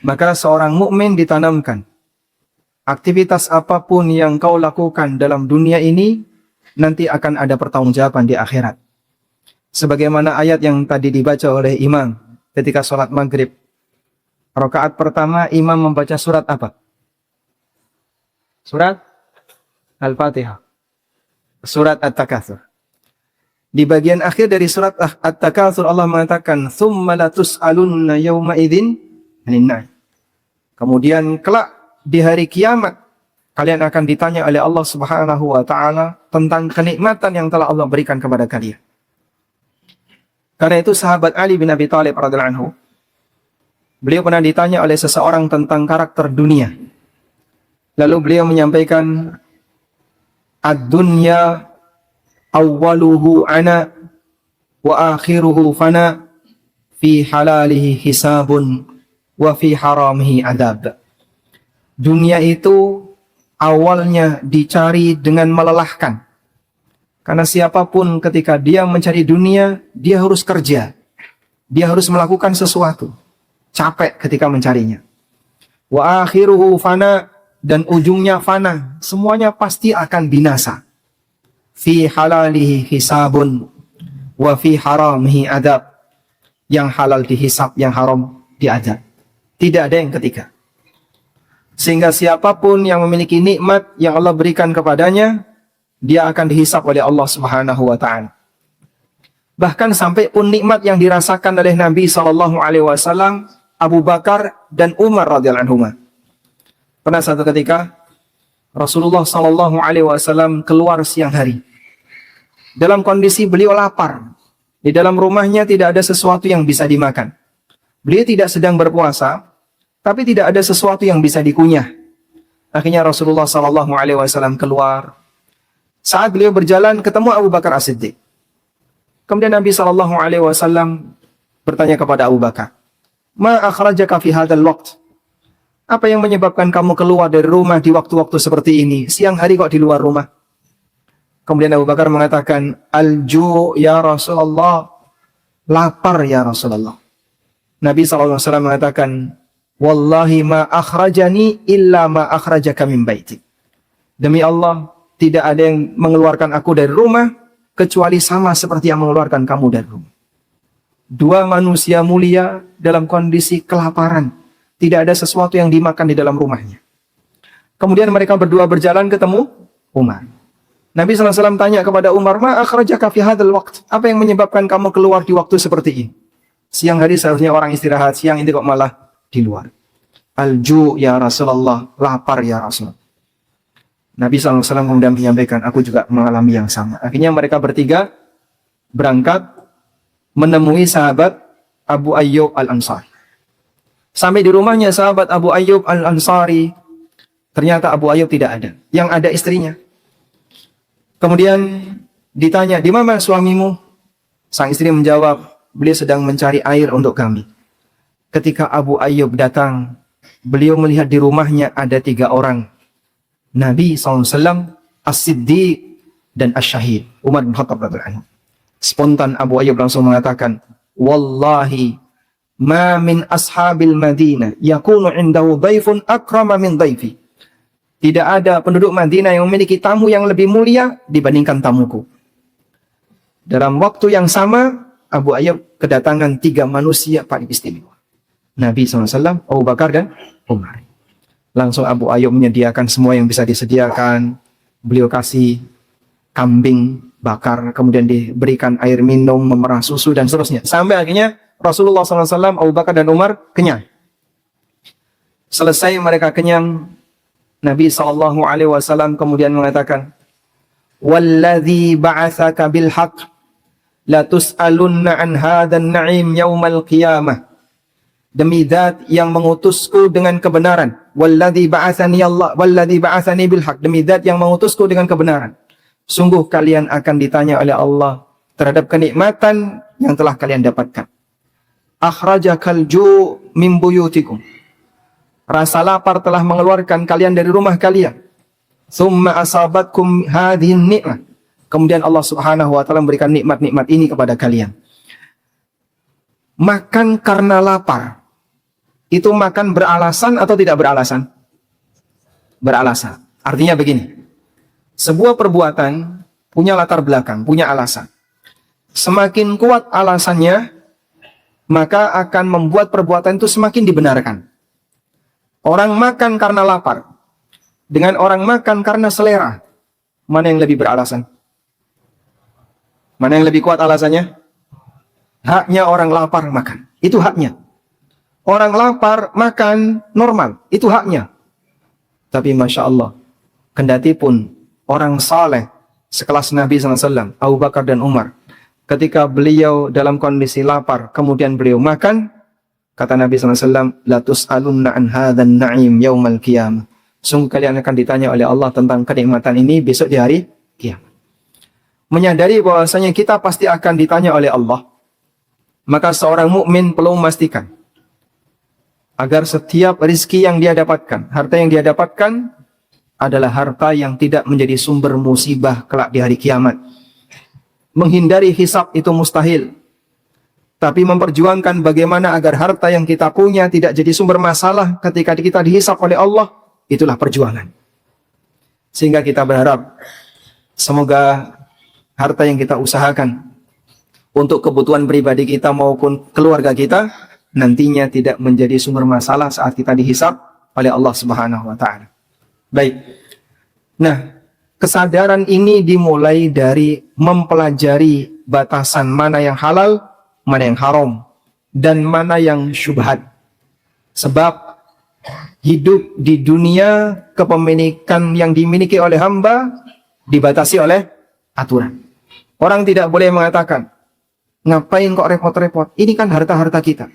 Maka seorang mukmin ditanamkan aktivitas apapun yang kau lakukan dalam dunia ini nanti akan ada pertanggungjawaban di akhirat. Sebagaimana ayat yang tadi dibaca oleh imam ketika sholat maghrib. Rakaat pertama imam membaca surat apa? Surat Al-Fatihah. Surat At-Takatsur. Di bagian akhir dari surat At-Takatsur Allah mengatakan, "Tsumma latus'alunna yawma idzin 'anil na'im." Kemudian kelak di hari kiamat kalian akan ditanya oleh Allah Subhanahu wa taala tentang kenikmatan yang telah Allah berikan kepada kalian. Karena itu sahabat Ali bin Abi Thalib radhiyallahu anhu, beliau pernah ditanya oleh seseorang tentang karakter dunia. Lalu beliau menyampaikan, "Ad-dunya awwaluhu ana wa akhiruhu fana, fi halalihi hisabun wa fi haramihi adab." Dunia itu awalnya dicari dengan melelahkan. Karena siapapun ketika dia mencari dunia, dia harus kerja. Dia harus melakukan sesuatu. Capek ketika mencarinya. Wa akhiruhu fana, dan ujungnya fana. Semuanya pasti akan binasa. Fi halalihi hisabun wa fi haramihi adab. Yang halal dihisab, yang haram diadab. Tidak ada yang ketiga. Sehingga siapapun yang memiliki nikmat yang Allah berikan kepadanya, dia akan dihisab oleh Allah Subhanahu wa taala. Bahkan sampai pun nikmat yang dirasakan oleh Nabi SAW, Abu Bakar dan Umar radhiyallahu anhuma. Pernah satu ketika Rasulullah SAW keluar siang hari. Dalam kondisi beliau lapar. Di dalam rumahnya tidak ada sesuatu yang bisa dimakan. Beliau tidak sedang berpuasa, tapi tidak ada sesuatu yang bisa dikunyah. Akhirnya Rasulullah SAW keluar. Saat beliau berjalan ketemu Abu Bakar As-Siddiq. Kemudian Nabi SAW bertanya kepada Abu Bakar, "Ma akhrajaka fi hadzal waqt?" Apa yang menyebabkan kamu keluar dari rumah di waktu-waktu seperti ini? Siang hari kok di luar rumah? Kemudian Abu Bakar mengatakan, "Al-ju' ya Rasulullah." Lapar ya Rasulullah. Nabi SAW mengatakan, "Wallahi ma akhrajani illa ma akhrajaka min baiti." Demi Allah, tidak ada yang mengeluarkan aku dari rumah kecuali sama seperti yang mengeluarkan kamu dari rumah. Dua manusia mulia dalam kondisi kelaparan. Tidak ada sesuatu yang dimakan di dalam rumahnya. Kemudian mereka berdua berjalan ketemu Umar. Nabi SAW tanya kepada Umar, "Ma akhrajaka fi hadzal waqt?" Apa yang menyebabkan kamu keluar di waktu seperti ini? Siang hari seharusnya orang istirahat, siang ini kok malah di luar. "Al-ju' ya Rasulullah." Lapar ya Rasulullah. Nabi SAW kemudian menyampaikan, "Aku juga mengalami yang sama." Akhirnya mereka bertiga berangkat menemui sahabat Abu Ayyub Al-Ansari. Sampai di rumahnya sahabat Abu Ayyub Al-Ansari, ternyata Abu Ayyub tidak ada. Yang ada istrinya. Kemudian ditanya, "Di mana suamimu?" Sang istri menjawab, "Beliau sedang mencari air untuk kami." Ketika Abu Ayyub datang, beliau melihat di rumahnya ada 3 orang. Nabi SAW, As-Siddiq, dan As-Syahid, Umar bin Khattab radhiyallahu anhu. Spontan Abu Ayyub langsung mengatakan, "Wallahi, ma min ashabil Madinah yakunu indahu dhaifun akrama min dhaifi." Tidak ada penduduk Madinah yang memiliki tamu yang lebih mulia dibandingkan tamuku. Dalam waktu yang sama, Abu Ayyub kedatangan 3 manusia paling istimewa. Nabi SAW, Abu Bakar, dan Umar. Langsung Abu Ayyub menyediakan semua yang bisa disediakan. Beliau kasih kambing bakar, kemudian diberikan air minum, memerah susu, dan seterusnya. Sampai akhirnya Rasulullah SAW, Abu Bakar, dan Umar kenyang. Selesai mereka kenyang, Nabi SAW kemudian mengatakan, "Walladzi ba'atsaka bil haqq la tus'alunna an hadzal na'im yaumal qiyamah." Demi zat yang mengutusku dengan kebenaran. Walladzi ba'atsani Allah, walladzi ba'atsani bil haqq. Demi zat yang mengutusku dengan kebenaran. Sungguh kalian akan ditanya oleh Allah terhadap kenikmatan yang telah kalian dapatkan. Akhrajakal ju' min buyutikum. Rasa lapar telah mengeluarkan kalian dari rumah kalian. Tsumma asabatkum hadhihi ni'mah. Kemudian Allah Subhanahu wa taala memberikan nikmat-nikmat ini kepada kalian. Makan karena lapar. itu makan beralasan atau tidak beralasan? Beralasan. Artinya begini, sebuah perbuatan punya latar belakang, punya alasan. Semakin kuat alasannya, maka akan membuat perbuatan itu semakin dibenarkan. Orang makan karena lapar, dengan orang makan karena selera, mana yang lebih beralasan? Mana yang lebih kuat alasannya? Haknya orang lapar makan, itu haknya. Orang lapar makan normal, itu haknya. Tapi Masya Allah, kendati pun orang saleh sekelas Nabi SAW, Abu Bakar dan Umar, ketika beliau dalam kondisi lapar, kemudian beliau makan, kata Nabi SAW, la tus'alunna an hadzan na'im yaumal qiyamah. Sungguh kalian akan ditanya oleh Allah tentang kenikmatan ini besok di hari kiamat. Menyadari bahwasanya kita pasti akan ditanya oleh Allah, maka seorang mukmin perlu memastikan agar setiap rezeki yang dia dapatkan, harta yang dia dapatkan adalah harta yang tidak menjadi sumber musibah kelak di hari kiamat. Menghindari hisab itu mustahil, tapi memperjuangkan bagaimana agar harta yang kita punya tidak jadi sumber masalah ketika kita dihisab oleh Allah, itulah perjuangan. Sehingga kita berharap semoga harta yang kita usahakan untuk kebutuhan pribadi kita maupun keluarga kita nantinya tidak menjadi sumber masalah saat kita dihisab oleh Allah Subhanahu wa taala. Baik. Nah, kesadaran ini dimulai dari mempelajari batasan mana yang halal, mana yang haram, dan mana yang syubhat. Sebab hidup di dunia, kepemilikan yang dimiliki oleh hamba dibatasi oleh aturan. Orang tidak boleh mengatakan, ngapain kok repot-repot? Ini kan harta-harta kita.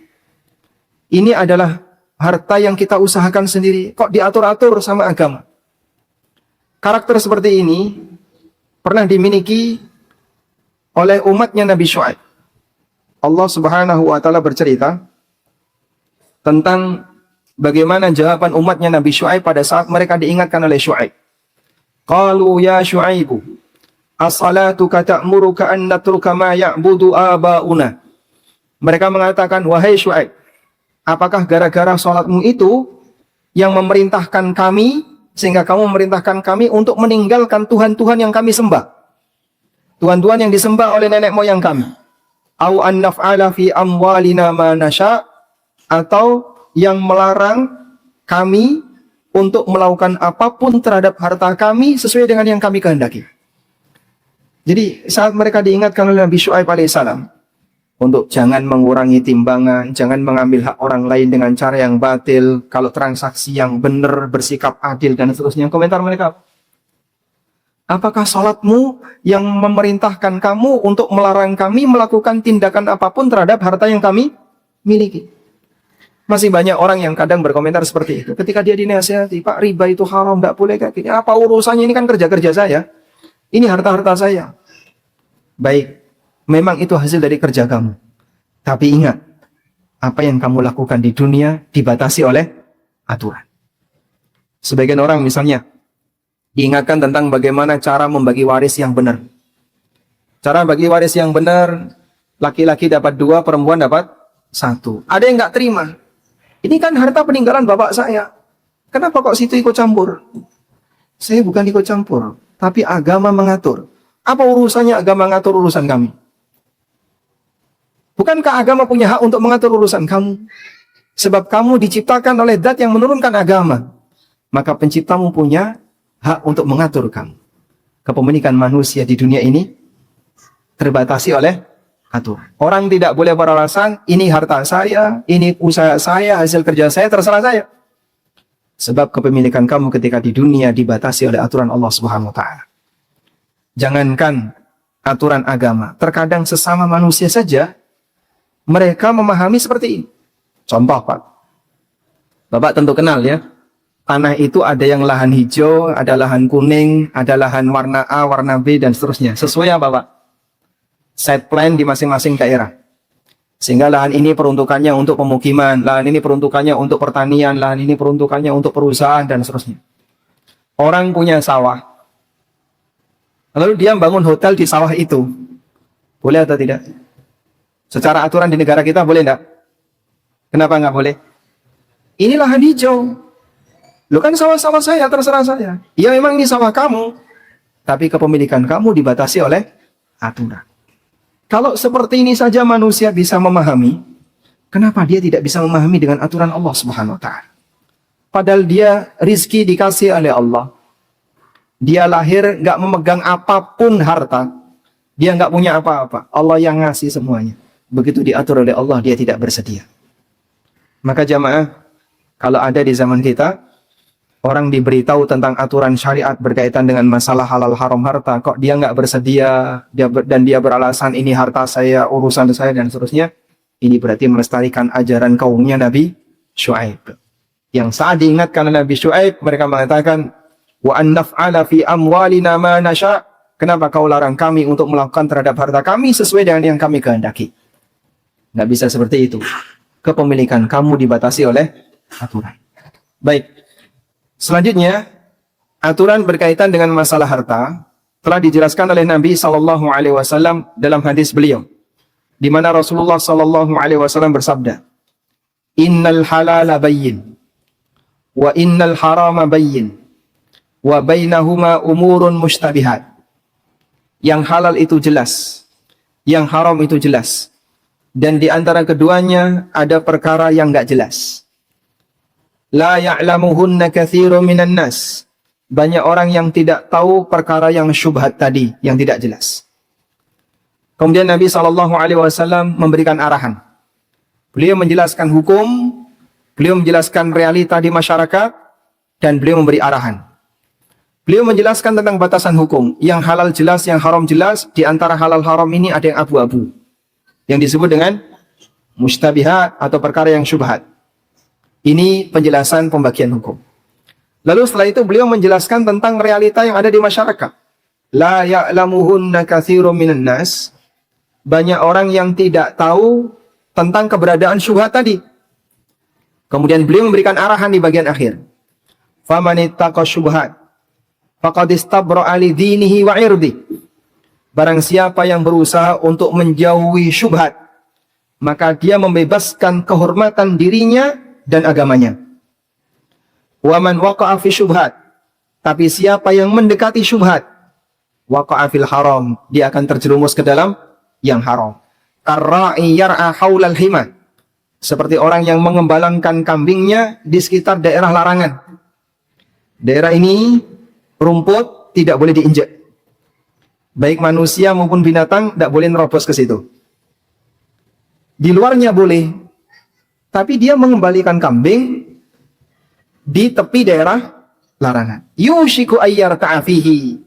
Ini adalah harta yang kita usahakan sendiri. Kok diatur-atur sama agama? Karakter seperti ini pernah dimiliki oleh umatnya Nabi Syuaib. Allah Subhanahu wa taala bercerita tentang bagaimana jawaban umatnya Nabi Syuaib pada saat mereka diingatkan oleh Syuaib. Qalu ya Syuaibu, as-salatuka ta'muruka an natruka ma ya'budu aba'una. Mereka mengatakan, wahai Syuaib, apakah gara-gara salatmu itu yang memerintahkan kami, sehingga kamu memerintahkan kami untuk meninggalkan Tuhan-Tuhan yang kami sembah? Tuhan-Tuhan yang disembah oleh nenek moyang kami. Au an naf'ala fi amwalina ma nasya', atau yang melarang kami untuk melakukan apapun terhadap harta kami sesuai dengan yang kami kehendaki. Jadi saat mereka diingatkan oleh Nabi Syuaib alaihissalam untuk jangan mengurangi timbangan, jangan mengambil hak orang lain dengan cara yang batil, kalau transaksi yang benar, bersikap adil dan seterusnya. Komentar mereka, apakah salatmu yang memerintahkan kamu untuk melarang kami melakukan tindakan apapun terhadap harta yang kami miliki? Masih banyak orang yang kadang berkomentar seperti itu. Ketika dia dinasihati, Pak, riba itu haram, tidak boleh kayak gini. Apa urusannya, ini kan kerja-kerja saya. Ini harta-harta saya. Baik, memang itu hasil dari kerja kamu. Tapi ingat, apa yang kamu lakukan di dunia dibatasi oleh aturan. Sebagian orang misalnya diingatkan tentang bagaimana cara membagi waris yang benar. Cara bagi waris yang benar, laki-laki dapat 2, perempuan dapat 1. Ada yang nggak terima. Ini kan harta peninggalan bapak saya. Kenapa kok situ ikut campur? Saya bukan ikut campur, tapi agama mengatur. Apa urusannya agama mengatur urusan kami? Bukankah agama punya hak untuk mengatur urusan kamu? Sebab kamu diciptakan oleh zat yang menurunkan agama. Maka penciptamu punya hak untuk mengatur kamu. Kepemilikan manusia di dunia ini terbatasi oleh aturan. Orang tidak boleh beralasan, ini harta saya, ini usaha saya, hasil kerja saya, terserah saya. Sebab kepemilikan kamu ketika di dunia dibatasi oleh aturan Allah Subhanahu wa taala. Jangankan aturan agama, terkadang sesama manusia saja mereka memahami seperti ini. Contoh, Pak. Bapak tentu kenal ya. Tanah itu ada yang lahan hijau, ada lahan kuning, ada lahan warna A, warna B, dan seterusnya. Sesuai apa, Pak? Set plan di masing-masing daerah. Sehingga lahan ini peruntukannya untuk pemukiman, lahan ini peruntukannya untuk pertanian, lahan ini peruntukannya untuk perusahaan, dan seterusnya. Orang punya sawah. Lalu dia bangun hotel di sawah itu. Boleh atau tidak? Secara aturan di negara kita boleh enggak? Kenapa enggak boleh? Ini lahan hijau. Lo kan sawah-sawah saya, terserah saya. Ya memang ini sawah kamu, tapi kepemilikan kamu dibatasi oleh aturan. Kalau seperti ini saja manusia bisa memahami, kenapa dia tidak bisa memahami dengan aturan Allah Subhanahu wa Ta'ala? Padahal dia rizki dikasih oleh Allah. Dia lahir nggak memegang apapun harta. Dia nggak punya apa-apa. Allah yang ngasih semuanya. Begitu diatur oleh Allah, dia tidak bersedia. Maka jamaah, kalau ada di zaman kita, orang diberitahu tentang aturan syariat berkaitan dengan masalah halal haram harta, kok dia nggak bersedia, dan dia beralasan ini harta saya, urusan saya, dan seterusnya. Ini berarti melestarikan ajaran kaumnya Nabi Syuaib. Yang saat diingatkan oleh Nabi Syuaib, mereka mengatakan, wa an naf'ala fi amwalina ma nasha'. Kenapa kau larang kami untuk melakukan terhadap harta kami sesuai dengan yang kami kehendaki? Nggak bisa seperti itu. Kepemilikan kamu dibatasi oleh aturan. Baik. Selanjutnya, aturan berkaitan dengan masalah harta telah dijelaskan oleh Nabi Sallallahu Alaihi Wasallam dalam hadis beliau, di mana Rasulullah Sallallahu Alaihi Wasallam bersabda, Innal halala bayyin, wa innal harama bayyin, wa bainahuma umurun mushtabihat. Yang halal itu jelas, yang haram itu jelas, dan di antara keduanya ada perkara yang enggak jelas. La ya'lamuhunna katsirun minan nas. Banyak orang yang tidak tahu perkara yang syubhat tadi, yang tidak jelas. Kemudian Nabi SAW memberikan arahan. Beliau menjelaskan hukum, beliau menjelaskan realita di masyarakat, dan beliau memberi arahan. Beliau menjelaskan tentang batasan hukum, yang halal jelas, yang haram jelas. Di antara halal haram ini ada yang abu-abu, yang disebut dengan mustabihat atau perkara yang syubhat. Ini penjelasan pembagian hukum. Lalu setelah itu beliau menjelaskan tentang realita yang ada di masyarakat. La ya'lamuhunna katsirun minan nas. Banyak orang yang tidak tahu tentang keberadaan syubhat tadi. Kemudian beliau memberikan arahan di bagian akhir. Famanittaqa syubhat faqad istabra'a li dinihi wa 'irdi. Barang siapa yang berusaha untuk menjauhi syubhat, maka dia membebaskan kehormatan dirinya dan agamanya. Wa man waqa'a fi syubhat, tapi siapa yang mendekati syubhat, waqa'a fil haram, dia akan terjerumus ke dalam yang haram. Karra'i yar'a haulal hima, seperti orang yang mengembalangkan kambingnya di sekitar daerah larangan. Daerah ini rumput tidak boleh diinjak. Baik manusia maupun binatang tidak boleh nerobos ke situ. Di luarnya boleh, tapi dia mengembalikan kambing di tepi daerah larangan. Yushiku ayyar ta'afihi.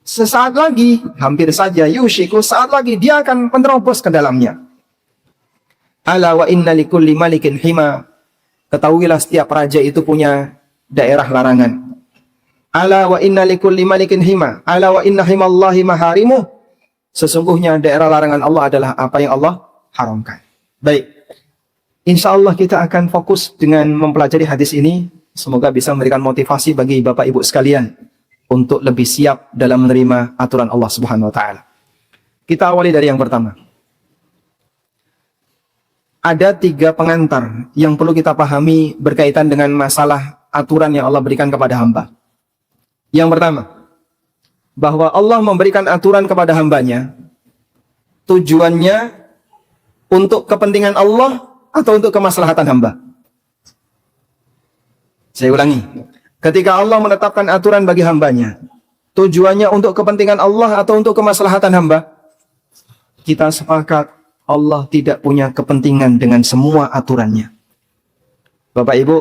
Sesaat lagi, hampir saja yushiku, saat lagi dia akan menerobos ke dalamnya. Ala wa inna likulli malikin hima. Ketahuilah setiap raja itu punya daerah larangan. Ala wa inna likulli malikin hima. Ala wa inna himallahi maharimuh. Sesungguhnya daerah larangan Allah adalah apa yang Allah haramkan. Baik. Insya Allah kita akan fokus dengan mempelajari hadis ini. Semoga bisa memberikan motivasi bagi Bapak Ibu sekalian untuk lebih siap dalam menerima aturan Allah Subhanahu wa Ta'ala. Kita awali dari yang pertama. Ada 3 pengantar yang perlu kita pahami berkaitan dengan masalah aturan yang Allah berikan kepada hamba. Yang pertama, bahwa Allah memberikan aturan kepada hambanya, tujuannya untuk kepentingan Allah atau untuk kemaslahatan hamba. Saya ulangi, ketika Allah menetapkan aturan bagi hambanya, tujuannya untuk kepentingan Allah atau untuk kemaslahatan hamba? Kita sepakat Allah tidak punya kepentingan dengan semua aturannya. Bapak Ibu,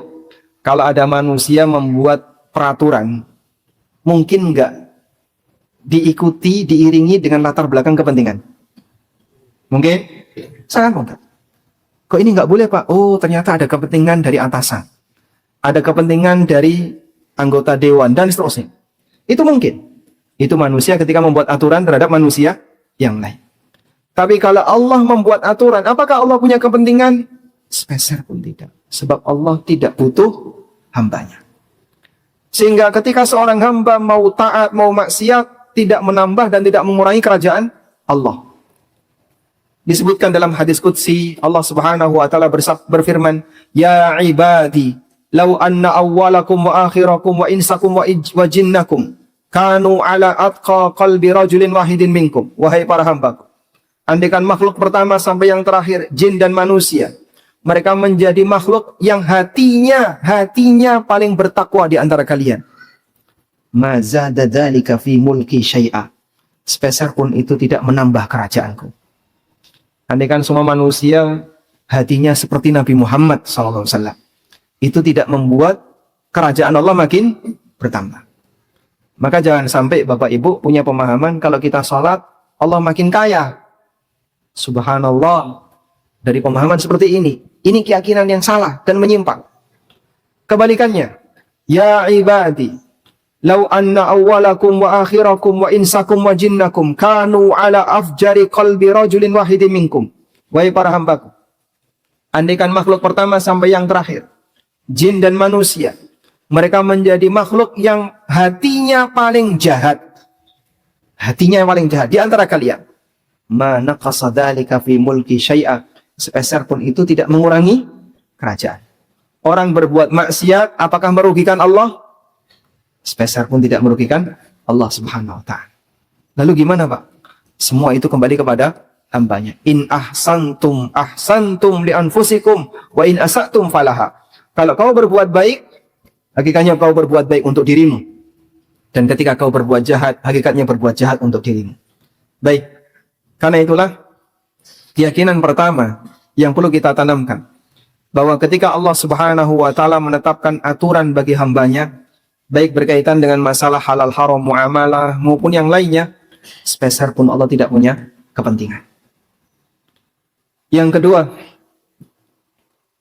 kalau ada manusia membuat peraturan, mungkin enggak diikuti, diiringi dengan latar belakang kepentingan? Mungkin? Sangat mungkin. Kok ini enggak boleh Pak? Oh ternyata ada kepentingan dari atasan, ada kepentingan dari anggota dewan, dan seterusnya. Itu mungkin. Itu manusia ketika membuat aturan terhadap manusia yang lain. Tapi kalau Allah membuat aturan, apakah Allah punya kepentingan? Sepeser pun tidak. Sebab Allah tidak butuh hambanya. Sehingga ketika seorang hamba mau taat, mau maksiat, tidak menambah dan tidak mengurangi kerajaan Allah. Disebutkan dalam hadis qudsi, Allah Subhanahu wa taala berfirman, "Ya ibadi, law anna awwalakum wa akhirakum wa insakum wa jinnakum kanu ala atqa qalbi rajulin wahidin minkum." Wahai para hambaku, andaikan makhluk pertama sampai yang terakhir, jin dan manusia, mereka menjadi makhluk yang hatinya paling bertakwa di antara kalian, ma zada dzalika fi mulki syai'a, sepeser pun itu tidak menambah kerajaanku. Andaikan semua manusia hatinya seperti Nabi Muhammad SAW, itu tidak membuat kerajaan Allah makin bertambah. Maka jangan sampai Bapak Ibu punya pemahaman kalau kita sholat Allah makin kaya. Subhanallah, dari pemahaman seperti ini keyakinan yang salah dan menyimpang. Kebalikannya, ya ibadi, law anna awwalakum wa akhirakum wa insakum wa jinnakum kanu ala afjari qalbi rajulin wahidin minkum. Wahai para hambaku, andaikan makhluk pertama sampai yang terakhir, jin dan manusia, mereka menjadi makhluk yang hatinya paling jahat. Hatinya yang paling jahat di antara kalian. Ma naqasa dzalika fi mulki syai'a, sepeser pun itu tidak mengurangi kerajaan. Orang berbuat maksiat apakah merugikan Allah? Sepeser pun tidak merugikan Allah Subhanahu wa ta'ala. Lalu gimana Pak? Semua itu kembali kepada hambanya. In ahsantum ahsantum li anfusikum wa in asatum falaha. Kalau kau berbuat baik, hakikatnya kau berbuat baik untuk dirimu. Dan ketika kau berbuat jahat, hakikatnya berbuat jahat untuk dirimu. Baik. Karena itulah keyakinan pertama yang perlu kita tanamkan, bahwa ketika Allah Subhanahu wa ta'ala menetapkan aturan bagi hambanya, baik berkaitan dengan masalah halal haram muamalah maupun yang lainnya, sepeser pun Allah tidak punya kepentingan. Yang kedua,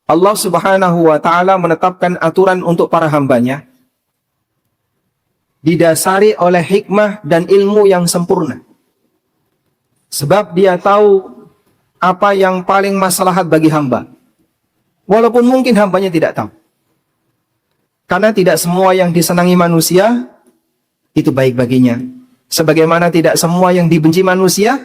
Allah Subhanahu wa ta'ala menetapkan aturan untuk para hambanya didasari oleh hikmah dan ilmu yang sempurna. Sebab dia tahu apa yang paling maslahat bagi hamba, walaupun mungkin hambanya tidak tahu. Karena tidak semua yang disenangi manusia itu baik baginya, sebagaimana tidak semua yang dibenci manusia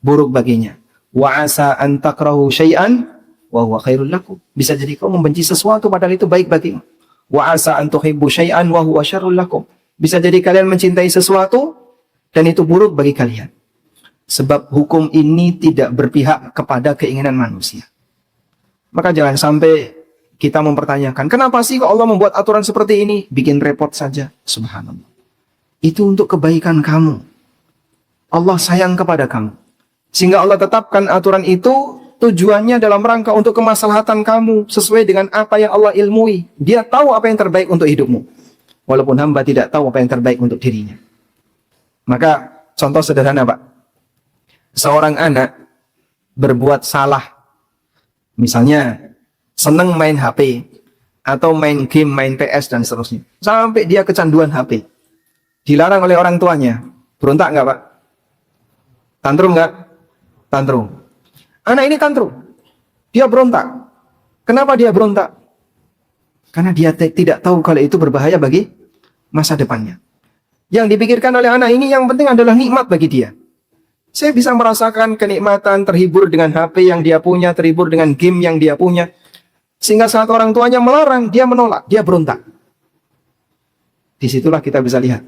buruk baginya. Wa asa an takrahu syai'an wa huwa khairul lakum. Bisa jadi kau membenci sesuatu padahal itu baik bagimu. Wa asa an tuhibbu syai'an wa huwa syarrul lakum. Bisa jadi kalian mencintai sesuatu dan itu buruk bagi kalian. Sebab hukum ini tidak berpihak kepada keinginan manusia. Maka jangan sampai kita mempertanyakan, kenapa sih kok Allah membuat aturan seperti ini? Bikin repot saja. Subhanallah. Itu untuk kebaikan kamu. Allah sayang kepada kamu. Sehingga Allah tetapkan aturan itu tujuannya dalam rangka untuk kemaslahatan kamu, sesuai dengan apa yang Allah ilmui. Dia tahu apa yang terbaik untuk hidupmu, walaupun hamba tidak tahu apa yang terbaik untuk dirinya. Maka contoh sederhana Pak, seorang anak berbuat salah, misalnya senang main HP atau main game, main PS dan seterusnya, sampai dia kecanduan HP, dilarang oleh orang tuanya, berontak nggak Pak? Tantrum nggak? Tantrum. Anak ini tantrum, dia berontak. Kenapa dia berontak? Karena dia tidak tahu kalau itu berbahaya bagi masa depannya. Yang dipikirkan oleh anak ini yang penting adalah nikmat bagi dia. Saya bisa merasakan kenikmatan terhibur dengan HP yang dia punya, terhibur dengan game yang dia punya. Sehingga saat orang tuanya melarang, dia menolak, dia berontak. Disitulah kita bisa lihat,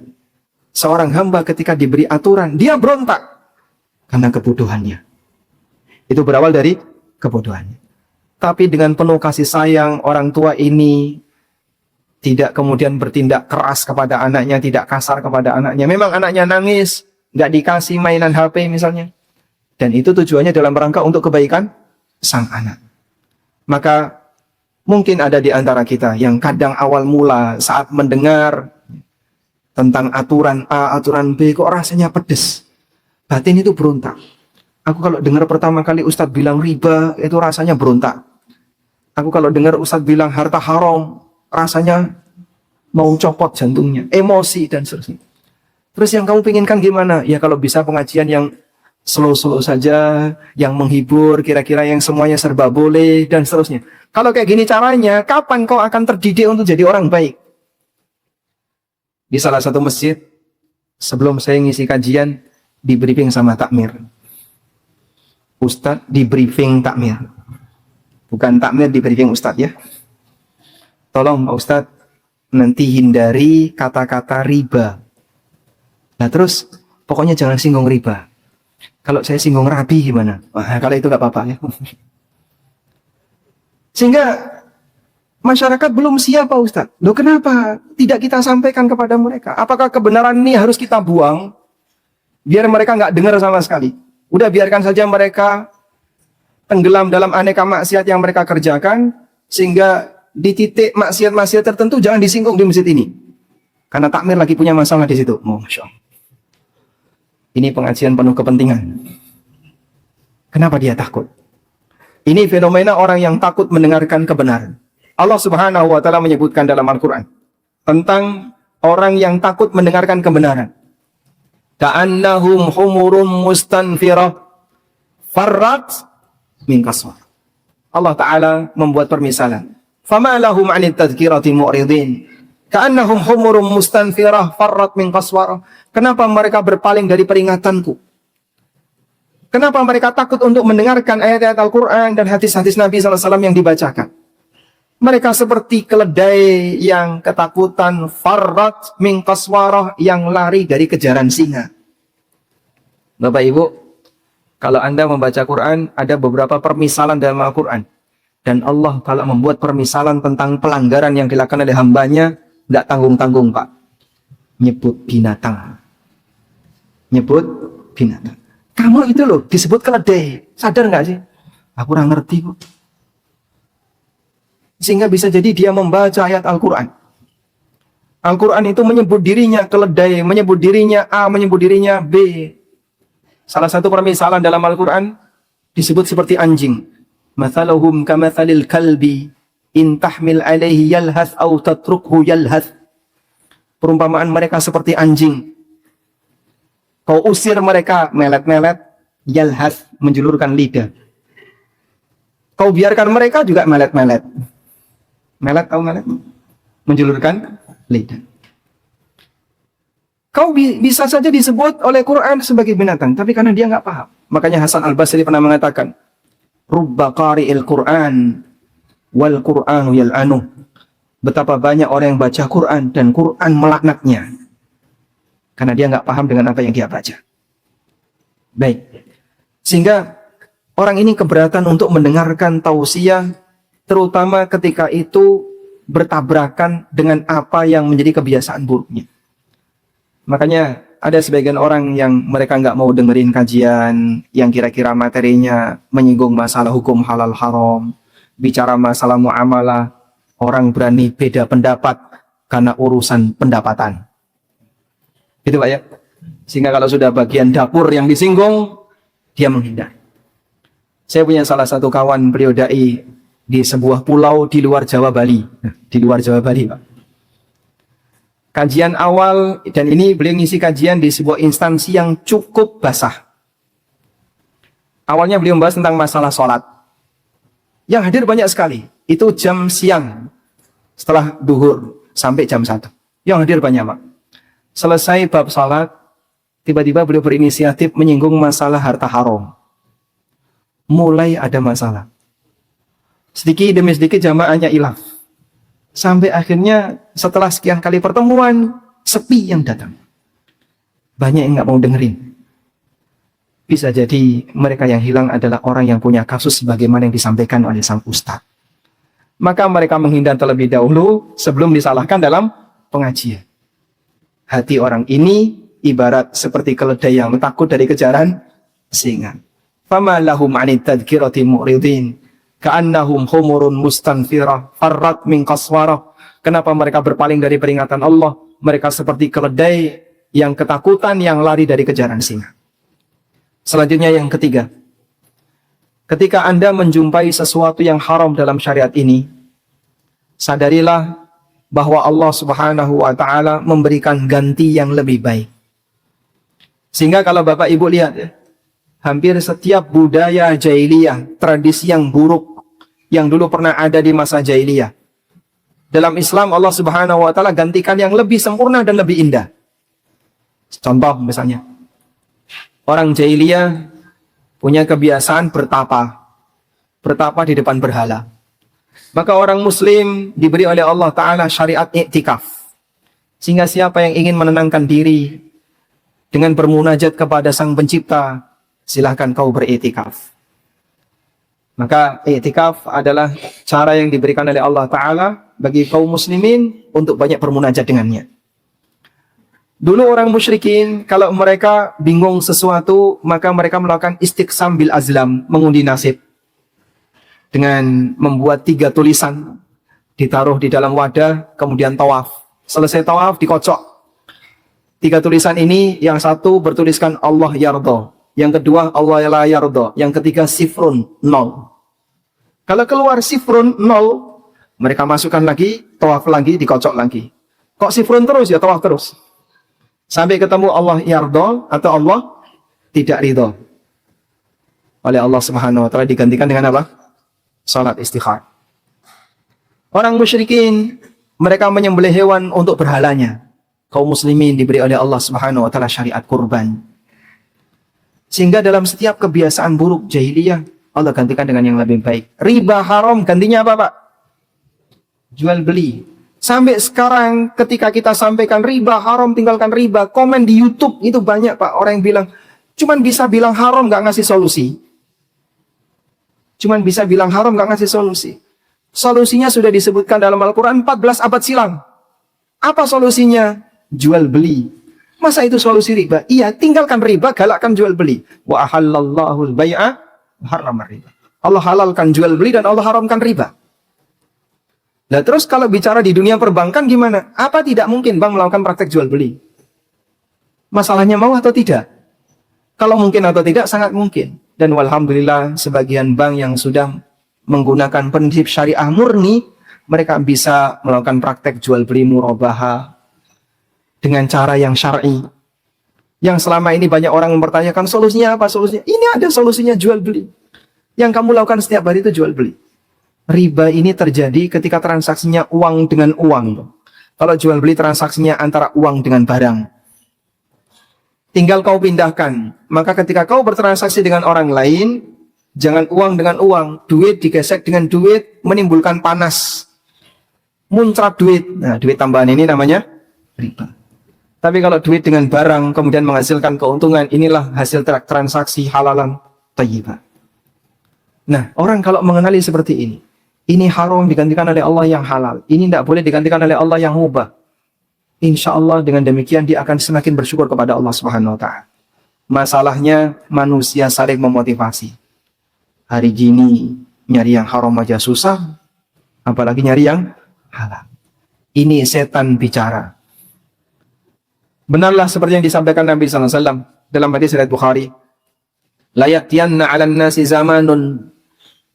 seorang hamba ketika diberi aturan, dia berontak karena kebodohannya. Itu berawal dari kebodohannya. Tapi dengan penuh kasih sayang, orang tua ini tidak kemudian bertindak keras kepada anaknya, tidak kasar kepada anaknya. Memang anaknya nangis, nggak dikasih mainan HP misalnya, dan itu tujuannya dalam rangka untuk kebaikan sang anak. Maka mungkin ada di antara kita yang kadang awal mula saat mendengar tentang aturan A, aturan B, kok rasanya pedes, batin itu berontak. Aku kalau dengar pertama kali Ustadz bilang riba, itu rasanya berontak. Aku kalau dengar Ustadz bilang harta haram, rasanya mau copot jantungnya, emosi dan seterusnya. Terus yang kamu pinginkan gimana? Ya kalau bisa pengajian yang slow-slow saja, yang menghibur, kira-kira yang semuanya serba boleh, dan seterusnya. Kalau kayak gini caranya, kapan kau akan terdidik untuk jadi orang baik? Di salah satu masjid, sebelum saya ngisi kajian, di briefing sama takmir. Ustadz di briefing takmir. Bukan takmir di briefing Ustadz ya. Tolong Pak Ustadz, nanti hindari kata-kata riba. Nah terus, pokoknya jangan singgung riba. Kalau saya singgung rabi gimana? Wah, kalau itu gak apa-apa ya. Sehingga masyarakat belum siap Pak Ustadz. Loh kenapa tidak kita sampaikan kepada mereka? Apakah kebenaran ini harus kita buang? Biar mereka nggak dengar sama sekali. Udah biarkan saja mereka tenggelam dalam aneka maksiat yang mereka kerjakan, sehingga di titik maksiat-maksiat tertentu jangan disinggung di masjid ini. Karena takmir lagi punya masalah di situ. Masya Allah. Ini pengajian penuh kepentingan. Kenapa dia takut? Ini fenomena orang yang takut mendengarkan kebenaran. Allah Subhanahu wa taala menyebutkan dalam Al-Qur'an tentang orang yang takut mendengarkan kebenaran. Ka'annahum humurun mustanfirah farrat min qaswar. Allah Ta'ala membuat permisalan. Fama lahum 'anit tadhkirati mu'ridin. Ka'annahum humurun mustanfirah farrat min qaswar. Kenapa mereka berpaling dari peringatanku? Kenapa mereka takut untuk mendengarkan ayat-ayat Al-Quran dan hadis-hadis Nabi SAW yang dibacakan? Mereka seperti keledai yang ketakutan, farrat min qaswarah, yang lari dari kejaran singa. Bapak Ibu, kalau Anda membaca Quran, ada beberapa permisalan dalam Al-Quran. Dan Allah kalau membuat permisalan tentang pelanggaran yang dilakukan oleh hambanya, tidak tanggung-tanggung Pak. Nyebut binatang. Nyebut binatang. Kamu itu loh disebut keledai. Sadar nggak sih? Aku kurang ngerti kok. Sehingga bisa jadi dia membaca ayat Al-Quran. Al-Quran itu menyebut dirinya keledai, menyebut dirinya A, menyebut dirinya B. Salah satu permisalan dalam Al-Quran disebut seperti anjing. Mathaluhum kamathalil kalbi in tahmil alaihi yalhath au tatrukhu yalhath. Perumpamaan mereka seperti anjing. Kau usir mereka melet-melet, yalhath, menjulurkan lidah. Kau biarkan mereka juga melet-melet. Melet atau melet? Menjulurkan lidah. Kau bisa saja disebut oleh Quran sebagai binatang, tapi karena dia nggak paham. Makanya Hasan Al-Basri pernah mengatakan, Rubba qari'il Quran wal Qur'anu yal'anuh. Betapa banyak orang yang baca Quran dan Quran melaknatnya. Karena dia nggak paham dengan apa yang dia baca. Baik. Sehingga orang ini keberatan untuk mendengarkan tausiah, terutama ketika itu bertabrakan dengan apa yang menjadi kebiasaan buruknya. Makanya ada sebagian orang yang mereka nggak mau dengerin kajian yang kira-kira materinya menyinggung masalah hukum halal haram, bicara masalah muamalah, orang berani beda pendapat karena urusan pendapatan. Itu Pak ya. Sehingga kalau sudah bagian dapur yang disinggung, dia menghindar. Saya punya salah satu kawan, beliau dai di sebuah pulau di luar Jawa Bali. Di luar Jawa Bali Pak. Kajian awal, dan ini beliau ngisi kajian di sebuah instansi yang cukup basah. Awalnya beliau membahas tentang masalah sholat. Yang hadir banyak sekali. Itu jam siang, setelah duhur, sampai jam 1. Yang hadir banyak Pak. Selesai bab sholat, tiba-tiba beliau berinisiatif menyinggung masalah harta haram. Mulai ada masalah. Sedikit demi sedikit jamaahnya hilang. Sampai akhirnya setelah sekian kali pertemuan, sepi yang datang. Banyak yang nggak mau dengerin. Bisa jadi mereka yang hilang adalah orang yang punya kasus sebagaimana yang disampaikan oleh sang ustadz. Maka mereka menghindar terlebih dahulu sebelum disalahkan dalam pengajian. Hati orang ini ibarat seperti keledai yang takut dari kejaran singa. Fama lahum 'anit tadhkirati mu'ridin. Ka'annahum humurun mustanfirah farrat min qaswarah. Kenapa mereka berpaling dari peringatan Allah? Mereka seperti keledai yang ketakutan, yang lari dari kejaran singa. Selanjutnya yang ketiga. Ketika Anda menjumpai sesuatu yang haram dalam syariat ini, sadarilah bahwa Allah Subhanahu wa taala memberikan ganti yang lebih baik. Sehingga kalau Bapak Ibu lihat ya, hampir setiap budaya jahiliyah, tradisi yang buruk yang dulu pernah ada di masa jahiliyah, dalam Islam Allah Subhanahu wa taala gantikan yang lebih sempurna dan lebih indah. Contoh misalnya, orang jahiliyah punya kebiasaan bertapa di depan berhala. Maka orang muslim diberi oleh Allah Ta'ala syariat i'tikaf. Sehingga siapa yang ingin menenangkan diri dengan bermunajat kepada Sang Pencipta, silahkan kau beriktikaf. Maka i'tikaf adalah cara yang diberikan oleh Allah Ta'ala bagi kaum muslimin untuk banyak bermunajat dengannya. Dulu orang musyrikin, kalau mereka bingung sesuatu, maka mereka melakukan istiqsam bil azlam, mengundi nasib. Dengan membuat 3 tulisan, ditaruh di dalam wadah, kemudian tawaf. Selesai tawaf, dikocok. 3 tulisan ini, yang satu bertuliskan Allah yardo, yang kedua Allah la yardo, yang ketiga sifrun, 0. Kalau keluar sifrun 0, mereka masukkan lagi, tawaf lagi, dikocok lagi. Kok sifrun terus, ya tawaf terus. Sampai ketemu Allah yardo atau Allah tidak ridho. Oleh Allah Subhanahu wa Ta'ala digantikan dengan apa? Salat istikhar. Orang musyrikin, mereka menyembelih hewan untuk berhalanya. Kaum muslimin diberi oleh Allah Subhanahu wa Ta'ala syariat kurban. Sehingga dalam setiap kebiasaan buruk jahiliyah, Allah gantikan dengan yang lebih baik. Riba haram, gantinya apa, Pak? Jual beli. Sampai sekarang ketika kita sampaikan riba haram, tinggalkan riba, komen di YouTube itu banyak, Pak, orang yang bilang cuman bisa bilang haram, nggak ngasih solusi. Cuman bisa bilang haram, nggak ngasih solusi. Solusinya sudah disebutkan dalam Al-Quran 14 abad silam. Apa solusinya? Jual beli. Masa itu solusi riba? Iya, tinggalkan riba, galakkan jual beli. Wa ahallallahu al-bai'a wa harrama riba. Allah halalkan jual beli dan Allah haramkan riba. Nah terus kalau bicara di dunia perbankan gimana? Apa tidak mungkin bank melakukan praktek jual beli? Masalahnya mau atau tidak? Kalau mungkin atau tidak, sangat mungkin. Dan walhamdulillah sebagian bank yang sudah menggunakan prinsip syariah murni, mereka bisa melakukan praktek jual beli murabaha dengan cara yang syar'i. Yang selama ini banyak orang mempertanyakan solusinya apa? Solusinya ini ada solusinya, jual beli. Yang kamu lakukan setiap hari itu jual beli. Riba ini terjadi ketika transaksinya uang dengan uang. Kalau jual beli transaksinya antara uang dengan barang. Tinggal kau pindahkan. Maka ketika kau bertransaksi dengan orang lain, jangan uang dengan uang. Duit digesek dengan duit, menimbulkan panas. Muncrat duit. Nah, duit tambahan ini namanya riba. Tapi kalau duit dengan barang, kemudian menghasilkan keuntungan, inilah hasil transaksi halalan thayyibah. Nah, orang kalau mengenali seperti ini haram digantikan oleh Allah yang halal. Ini tidak boleh digantikan oleh Allah yang mubah. Insya Allah dengan demikian dia akan semakin bersyukur kepada Allah Subhanahu wa Ta'ala. Masalahnya manusia saling memotivasi. Hari gini nyari yang haram aja susah, apalagi nyari yang halal. Ini setan bicara. Benarlah seperti yang disampaikan Nabi SAW dalam hadis riwayat Bukhari. La ya'tiyanna 'alan nasi zamanun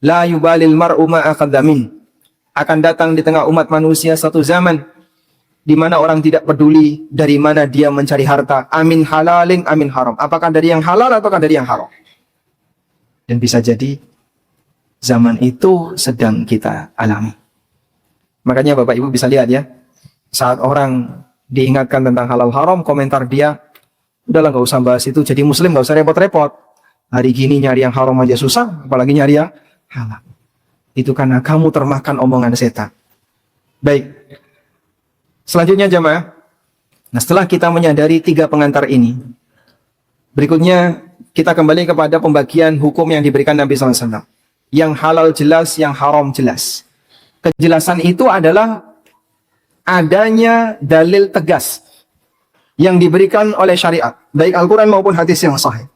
la yubalil mar'u ma akhadha min. Akan datang di tengah umat manusia satu zaman di mana orang tidak peduli dari mana dia mencari harta, amin halalin, amin haram. Apakah dari yang halal ataukah dari yang haram? Dan bisa jadi zaman itu sedang kita alami. Makanya Bapak Ibu bisa lihat ya, saat orang diingatkan tentang halal haram, komentar dia, udahlah nggak usah bahas itu, jadi muslim nggak usah repot-repot. Hari gini nyari yang haram aja susah, apalagi nyari yang halal. Itu karena kamu termakan omongan setan. Baik. Selanjutnya jemaah, nah setelah kita menyadari 3 pengantar ini, berikutnya kita kembali kepada pembagian hukum yang diberikan Nabi SAW. Yang halal jelas, yang haram jelas. Kejelasan itu adalah adanya dalil tegas yang diberikan oleh syariat, baik Al-Quran maupun hadis yang sahih.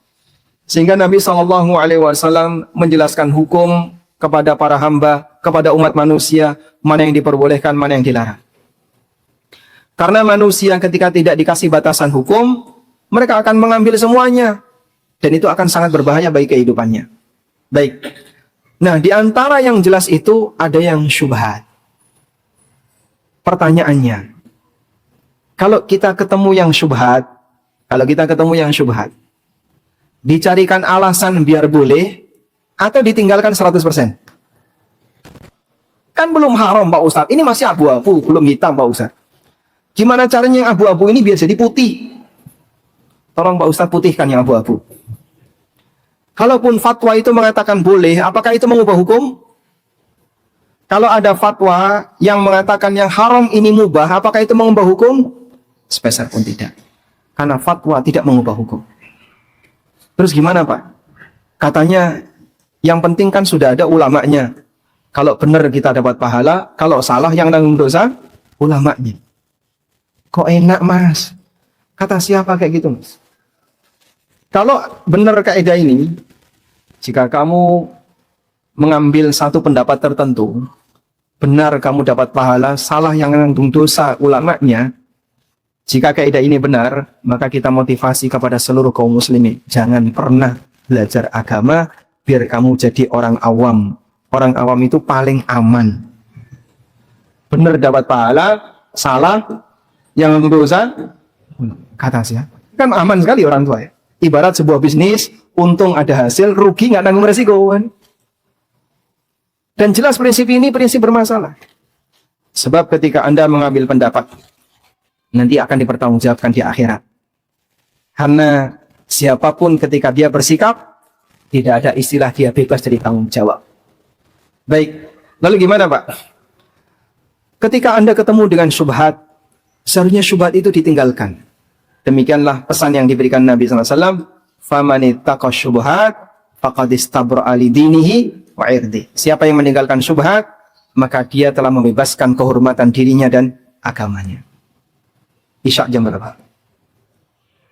Sehingga Nabi SAW menjelaskan hukum kepada para hamba, kepada umat manusia, mana yang diperbolehkan, mana yang dilarang. Karena manusia ketika tidak dikasih batasan hukum, mereka akan mengambil semuanya. Dan itu akan sangat berbahaya bagi kehidupannya. Baik. Nah, di antara yang jelas itu ada yang syubhat. Pertanyaannya, kalau kita ketemu yang syubhat, dicarikan alasan biar boleh, atau ditinggalkan 100%? Kan belum haram Pak Ustadz, ini masih abu-abu, belum hitam Pak Ustadz. Gimana caranya yang abu-abu ini biar jadi putih? Tolong Pak Ustadz putihkan yang abu-abu. Kalaupun fatwa itu mengatakan boleh, apakah itu mengubah hukum? Kalau ada fatwa yang mengatakan yang haram ini mubah, apakah itu mengubah hukum? Sepeser pun tidak. Karena fatwa tidak mengubah hukum. Terus gimana Pak? Katanya yang penting kan sudah ada ulamanya. Kalau benar kita dapat pahala, kalau salah yang nanggung dosa, ulamanya. Kok enak Mas? Kata siapa kayak gitu Mas? Kalau benar kaidah ini, jika kamu mengambil satu pendapat tertentu, benar kamu dapat pahala, salah yang menanggung dosa ulamanya. Jika kaidah ini benar, maka kita motivasi kepada seluruh kaum muslimin. Jangan pernah belajar agama biar kamu jadi orang awam. Orang awam itu paling aman. Benar dapat pahala, salah yang menanggung dosa, kata siapa? Kan aman sekali orang tua ya. Ibarat sebuah bisnis, untung ada hasil, rugi nggak nanggung resiko kan? Dan jelas prinsip ini prinsip bermasalah. Sebab ketika Anda mengambil pendapat, nanti akan dipertanggungjawabkan di akhirat. Karena siapapun ketika dia bersikap, tidak ada istilah dia bebas dari tanggung jawab. Baik, lalu gimana Pak? Ketika Anda ketemu dengan syubhat, seharusnya syubhat itu ditinggalkan. Demikianlah pesan yang diberikan Nabi SAW. Famanittaqa syubhat faqad istabra'a li dinihi wa irdi. Siapa yang meninggalkan syubhat, maka dia telah membebaskan kehormatan dirinya dan agamanya. Isya jam berapa?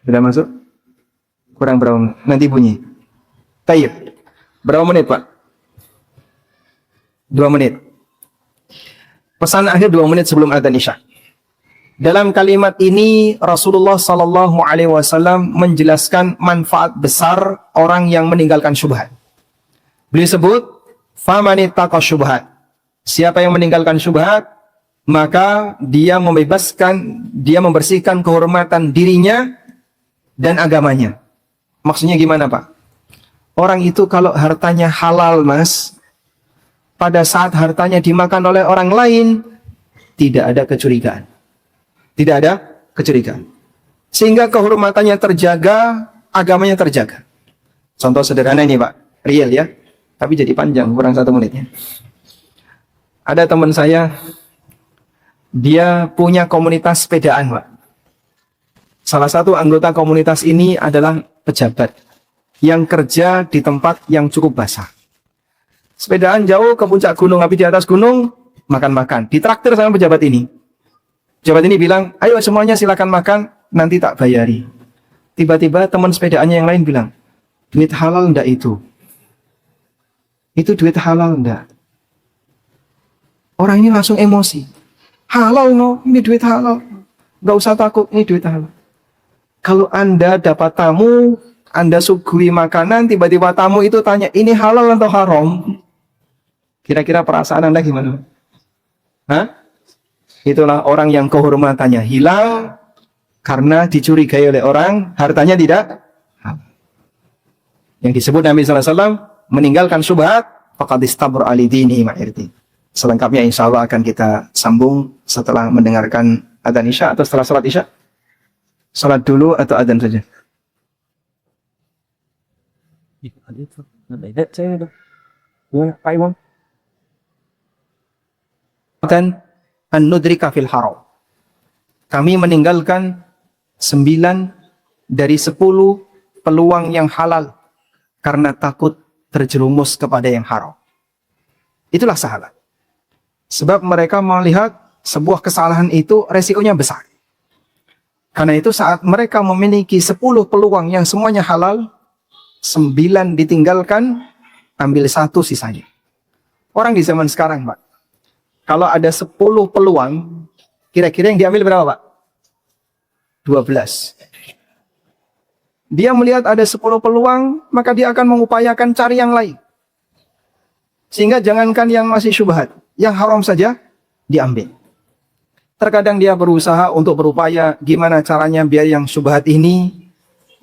Sudah masuk? Kurang berapa menit? Nanti bunyi. Tayyib. Berapa menit Pak? 2 menit. Pesan akhir 2 menit sebelum adzan Isya. Dalam kalimat ini Rasulullah Sallallahu Alaihi Wasallam menjelaskan manfaat besar orang yang meninggalkan syubhat. Beliau sebut, "Famanittaqa syubhat." Siapa yang meninggalkan syubhat, maka dia membebaskan, dia membersihkan kehormatan dirinya dan agamanya. Maksudnya gimana Pak? Orang itu kalau hartanya halal Mas, pada saat hartanya dimakan oleh orang lain, tidak ada kecurigaan. Tidak ada kecurigaan. Sehingga kehormatannya terjaga, agamanya terjaga. Contoh sederhana ini Pak, real ya. Tapi jadi panjang, kurang 1 menitnya. Ada teman saya, dia punya komunitas sepedaan Pak. Salah satu anggota komunitas ini adalah pejabat yang kerja di tempat yang cukup basah. Sepedaan jauh ke puncak gunung, tapi di atas gunung makan-makan. Ditraktir sama pejabat ini. Pejabat ini bilang, ayo semuanya silakan makan, nanti tak bayari. Tiba-tiba teman sepedaannya yang lain bilang, duit halal enggak itu? Itu duit halal enggak? Orang ini langsung emosi. Halal no, ini duit halal. Enggak usah takut, ini duit halal. Kalau Anda dapat tamu, Anda suguhi makanan, tiba-tiba tamu itu tanya, ini halal atau haram? Kira-kira perasaan Anda gimana? Hah? Itulah orang yang kehormatannya hilang karena dicurigai oleh orang, hartanya tidak. Yang disebut Nabi SAW, meninggalkan syubhat, faqad istabra'a li dinihi wa irdi. Selengkapnya insya Allah akan kita sambung setelah mendengarkan adzan Isya atau setelah salat Isya. Salat dulu atau adzan saja? Dan an-nudrika fil haram. Kami meninggalkan 9 dari 10 peluang yang halal karena takut terjerumus kepada yang haram. Itulah sahabat. Sebab mereka melihat sebuah kesalahan itu resikonya besar. Karena itu saat mereka memiliki 10 peluang yang semuanya halal, 9 ditinggalkan, ambil 1 sisanya. Orang di zaman sekarang Pak, kalau ada 10 peluang, kira-kira yang diambil berapa Pak? 12. Dia melihat ada 10 peluang, maka dia akan mengupayakan cari yang lain. Sehingga jangankan yang masih syubhat, yang haram saja diambil. Terkadang dia berusaha untuk berupaya gimana caranya biar yang syubhat ini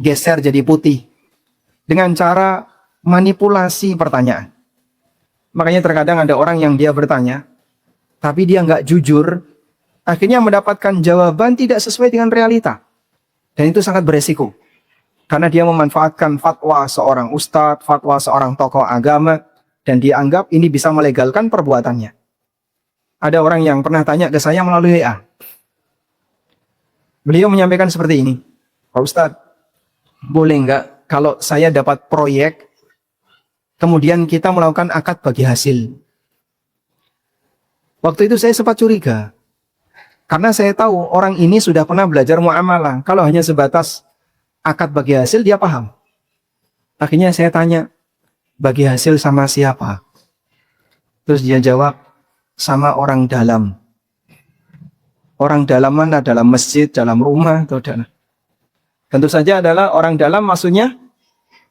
geser jadi putih. Dengan cara manipulasi pertanyaan. Makanya terkadang ada orang yang dia bertanya, tapi dia nggak jujur, akhirnya mendapatkan jawaban tidak sesuai dengan realita. Dan itu sangat beresiko. karena dia memanfaatkan fatwa seorang ustadz, fatwa seorang tokoh agama, dan dia anggap ini bisa melegalkan perbuatannya. Ada orang yang pernah tanya ke saya melalui WA. Beliau menyampaikan seperti ini, Pak Ustadz, boleh nggak kalau saya dapat proyek, kemudian kita melakukan akad bagi hasil? Waktu itu saya sempat curiga, karena saya tahu orang ini sudah pernah belajar muamalah. Kalau hanya sebatas akad bagi hasil, dia paham. Akhirnya saya tanya, bagi hasil sama siapa? Terus dia jawab, sama orang dalam. Orang dalam mana? Dalam masjid, dalam rumah, atau dalam. Tentu saja adalah orang dalam maksudnya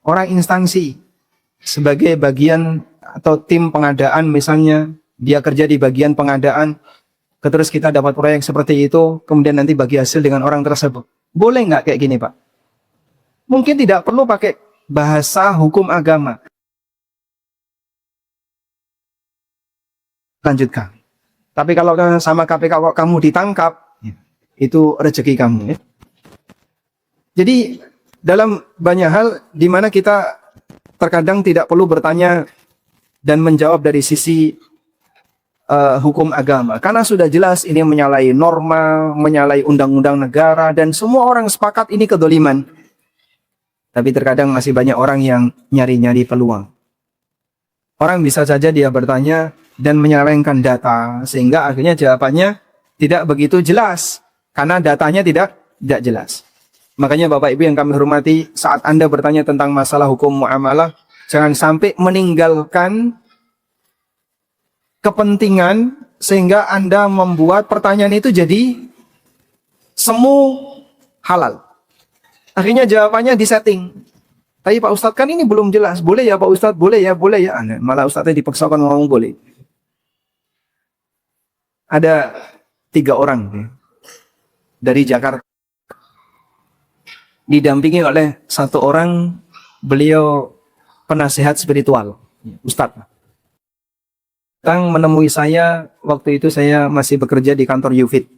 orang instansi. Sebagai bagian atau tim pengadaan misalnya, dia kerja di bagian pengadaan, terus kita dapat proyek seperti itu, kemudian nanti bagi hasil dengan orang tersebut. Boleh nggak kayak gini, Pak? Mungkin tidak perlu pakai bahasa hukum agama. Lanjutkan. Tapi kalau sama KPK kok kamu ditangkap, itu rezeki kamu. Jadi dalam banyak hal di mana kita terkadang tidak perlu bertanya dan menjawab dari sisi hukum agama. Karena sudah jelas ini menyalahi norma, menyalahi undang-undang negara, dan semua orang sepakat ini kedoliman. Tapi terkadang masih banyak orang yang nyari-nyari peluang. Orang bisa saja dia bertanya dan menyelewengkan data, sehingga akhirnya jawabannya tidak begitu jelas, karena datanya tidak jelas. Makanya Bapak Ibu yang kami hormati, saat Anda bertanya tentang masalah hukum muamalah, jangan sampai meninggalkan kepentingan, sehingga Anda membuat pertanyaan itu jadi semu halal. Akhirnya jawabannya disetting. Tapi Pak Ustadz kan ini belum jelas. Boleh ya Pak Ustadz? Boleh ya, boleh ya. Malah Ustadznya dipaksakan ngomong boleh. Ada 3 orang dari Jakarta, didampingi oleh 1 orang, beliau penasehat spiritual, Ustadz. Datang menemui saya, waktu itu saya masih bekerja di kantor Yufid.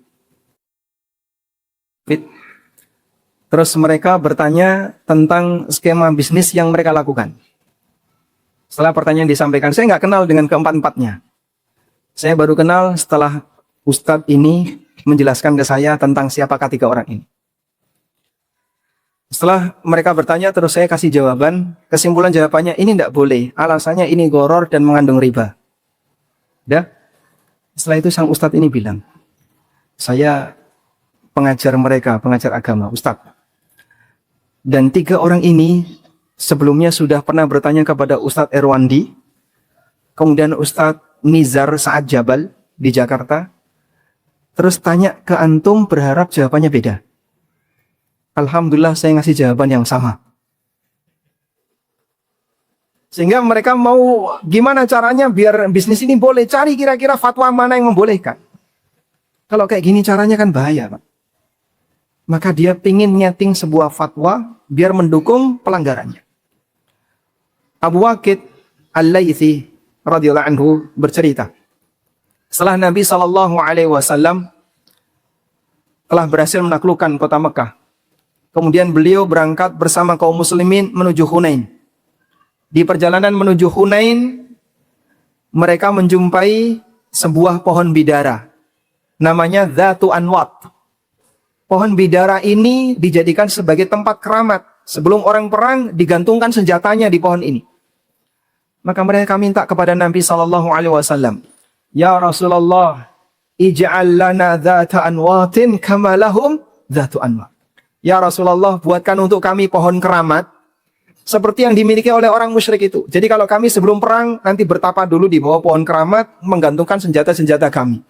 Terus mereka bertanya tentang skema bisnis yang mereka lakukan. Setelah pertanyaan disampaikan, saya nggak kenal dengan keempat-empatnya. Saya baru kenal setelah Ustadz ini menjelaskan ke saya tentang siapakah 3 orang ini. Setelah mereka bertanya, terus saya kasih jawaban. Kesimpulan jawabannya, ini tidak boleh. Alasannya ini gharar dan mengandung riba. Dah. Setelah itu sang Ustadz ini bilang, saya pengajar mereka, pengajar agama, Ustadz. Dan 3 orang ini sebelumnya sudah pernah bertanya kepada Ustadz Erwandi, kemudian Ustadz Nizar Saad Jabal di Jakarta, terus tanya ke antum berharap jawabannya beda. Alhamdulillah saya ngasih jawaban yang sama. Sehingga mereka mau gimana caranya biar bisnis ini boleh, cari kira-kira fatwa mana yang membolehkan. Kalau kayak gini caranya kan bahaya, Pak. Maka dia pingin nyeting sebuah fatwa biar mendukung pelanggarannya. Abu Waqid Al-Laythi radhiyallahu anhu bercerita, setelah Nabi SAW telah berhasil menaklukkan kota Mekah, kemudian beliau berangkat bersama kaum muslimin menuju Hunain. Di perjalanan menuju Hunain, mereka menjumpai sebuah pohon bidara, namanya Dzatu Anwat. Pohon bidara ini dijadikan sebagai tempat keramat. Sebelum orang perang, digantungkan senjatanya di pohon ini. Maka mereka minta kepada Nabi SAW, ya Rasulullah, ij'al lana dzata anwatin kama lahum dzatu anwat. Ya Rasulullah, buatkan untuk kami pohon keramat seperti yang dimiliki oleh orang musyrik itu. Jadi kalau kami sebelum perang nanti bertapa dulu di bawah pohon keramat, menggantungkan senjata-senjata kami.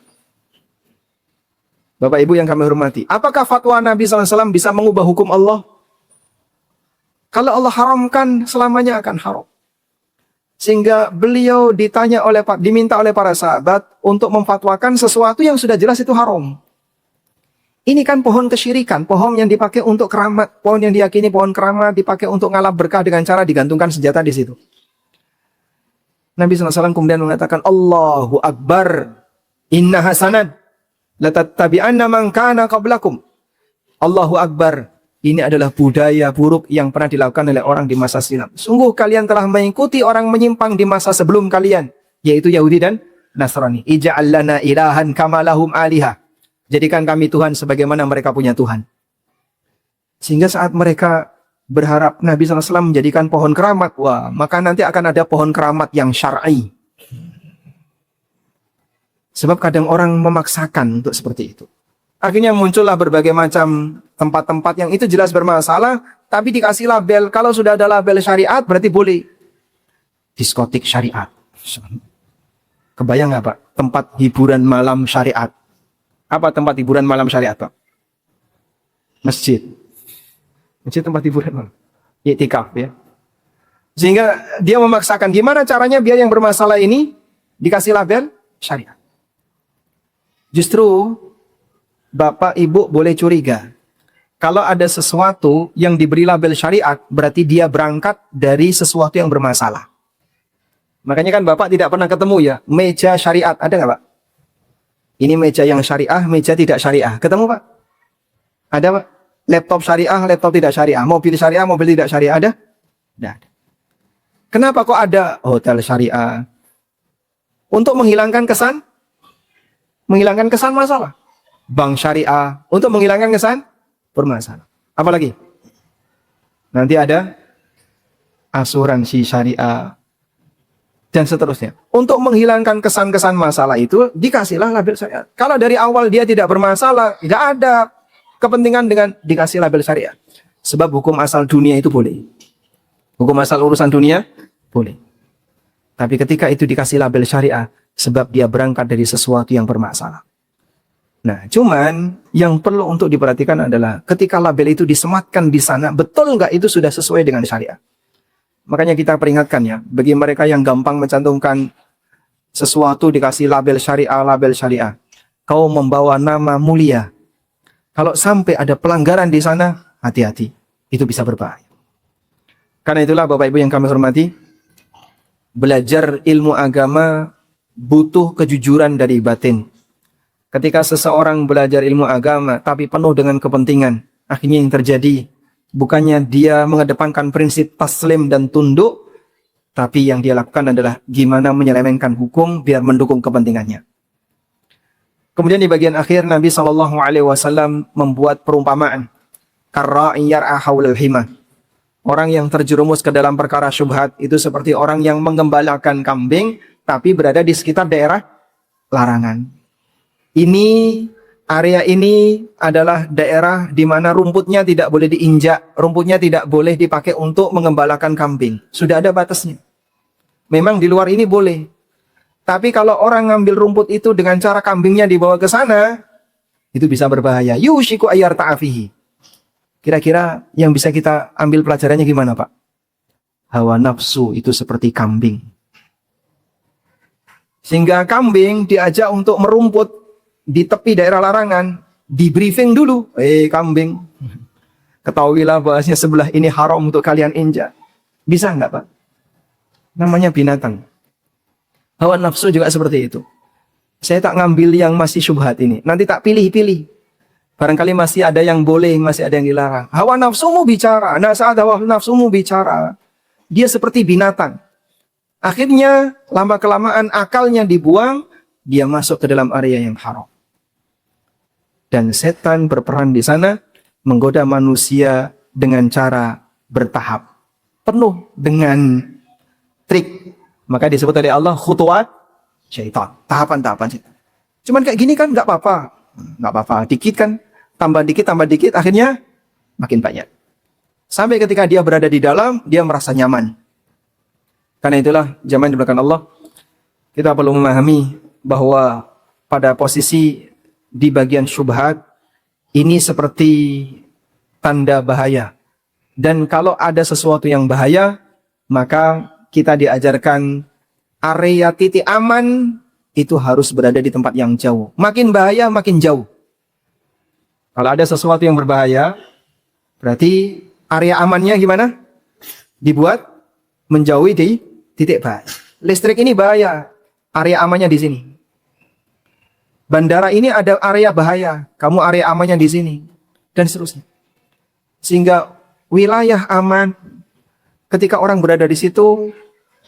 Bapak Ibu yang kami hormati, apakah fatwa Nabi SAW bisa mengubah hukum Allah? Kalau Allah haramkan, selamanya akan haram. Sehingga beliau diminta oleh para sahabat untuk memfatwakan sesuatu yang sudah jelas itu haram. Ini kan pohon kesyirikan, pohon yang dipakai untuk keramat, pohon yang diyakini pohon keramat dipakai untuk ngalap berkah dengan cara digantungkan senjata di situ. Nabi SAW kemudian mengatakan, Allahu Akbar, inna hasanad, latattabi'anna man kana qablakum. Allahu Akbar, Ini adalah budaya buruk yang pernah dilakukan oleh orang di masa silam. Sungguh kalian telah mengikuti orang menyimpang di masa sebelum kalian, yaitu Yahudi dan Nasrani. Ija'al lana ilahan kama lahum aliha. Jadikan kami Tuhan sebagaimana mereka punya Tuhan. Sehingga saat mereka berharap Nabi SAW menjadikan pohon keramat, wah, maka nanti akan ada pohon keramat yang syar'i. Sebab kadang orang memaksakan untuk seperti itu. Akhirnya muncullah berbagai macam tempat-tempat yang itu jelas bermasalah, tapi dikasih label. Kalau sudah ada label syariat, berarti boleh. Diskotik syariat. Kebayang nggak Pak? Tempat hiburan malam syariat. Apa tempat hiburan malam syariat Pak? Masjid. Masjid tempat hiburan malam. Iktikaf ya. Sehingga dia memaksakan. Gimana caranya biar yang bermasalah ini dikasih label syariat. Justru Bapak Ibu boleh curiga. Kalau ada sesuatu yang diberi label syariat, berarti dia berangkat dari sesuatu yang bermasalah. Makanya kan Bapak tidak pernah ketemu ya, meja syariat. Ada nggak Pak? Ini meja yang syariah, meja tidak syariah. Ketemu Pak? Ada Pak? Laptop syariah, laptop tidak syariah. Mobil syariah, mobil tidak syariah. Ada? Tidak ada. Kenapa kok ada hotel syariah? Untuk menghilangkan kesan? Menghilangkan kesan masalah. Bank syariah untuk menghilangkan kesan bermasalah. Apalagi? Nanti ada asuransi syariah dan seterusnya. Untuk menghilangkan kesan-kesan masalah itu dikasihlah label syariah. Kalau dari awal dia tidak bermasalah, tidak ada kepentingan dengan dikasih label syariah. Sebab hukum asal dunia itu boleh. Hukum asal urusan dunia boleh. Tapi ketika itu dikasih label syariah, sebab dia berangkat dari sesuatu yang bermasalah. Nah, cuman yang perlu untuk diperhatikan adalah ketika label itu disematkan di sana, betul nggak itu sudah sesuai dengan syariah? Makanya kita peringatkan ya, bagi mereka yang gampang mencantumkan sesuatu dikasih label syariah, kau membawa nama mulia. Kalau sampai ada pelanggaran di sana, hati-hati, itu bisa berbahaya. Karena itulah Bapak Ibu yang kami hormati, belajar ilmu agama butuh kejujuran dari batin. Ketika seseorang belajar ilmu agama tapi penuh dengan kepentingan, akhirnya yang terjadi bukannya dia mengedepankan prinsip taslim dan tunduk, tapi yang dia lakukan adalah gimana menyelewengkan hukum biar mendukung kepentingannya. Kemudian di bagian akhir Nabi SAW membuat perumpamaan, karra'i yar'a haulal hima. Orang yang terjerumus ke dalam perkara syubhat itu seperti orang yang menggembalakan kambing tapi berada di sekitar daerah larangan. Area ini adalah daerah di mana rumputnya tidak boleh diinjak, rumputnya tidak boleh dipakai untuk mengembalakan kambing. Sudah ada batasnya. Memang di luar ini boleh. Tapi kalau orang ngambil rumput itu dengan cara kambingnya dibawa ke sana, itu bisa berbahaya. Yushiku ayyar ta'afihi. Kira-kira yang bisa kita ambil pelajarannya gimana Pak? Hawa nafsu itu seperti kambing. Sehingga kambing diajak untuk merumput di tepi daerah larangan, di briefing dulu. Kambing, ketahuilah bahasanya sebelah ini haram untuk kalian injak. Bisa nggak Pak? Namanya binatang. Hawa nafsu juga seperti itu. Saya tak ngambil yang masih syubhat ini. Nanti tak pilih-pilih. Barangkali masih ada yang boleh, masih ada yang dilarang. Hawa nafsumu bicara. Nah saat hawa nafsumu bicara, dia seperti binatang. Akhirnya lama-kelamaan akalnya dibuang, dia masuk ke dalam area yang haram. Dan setan berperan di sana menggoda manusia dengan cara bertahap, penuh dengan trik. Maka disebut oleh Allah khutuwat syaitan, tahapan-tahapan syaitan. Cuman kayak gini kan nggak apa-apa, dikit kan, tambah dikit, akhirnya makin banyak. Sampai ketika dia berada di dalam, dia merasa nyaman. Karena itulah zaman di belakang Allah, kita perlu memahami bahwa pada posisi di bagian syubhat ini seperti tanda bahaya. Dan kalau ada sesuatu yang bahaya, maka kita diajarkan area titik aman itu harus berada di tempat yang jauh. Makin bahaya, makin jauh. Kalau ada sesuatu yang berbahaya, berarti area amannya gimana? Dibuat menjauhi di titik bahaya. Listrik ini bahaya, area amannya di sini. Bandara ini ada area bahaya, kamu area amannya di sini, dan seterusnya. Sehingga wilayah aman, ketika orang berada di situ,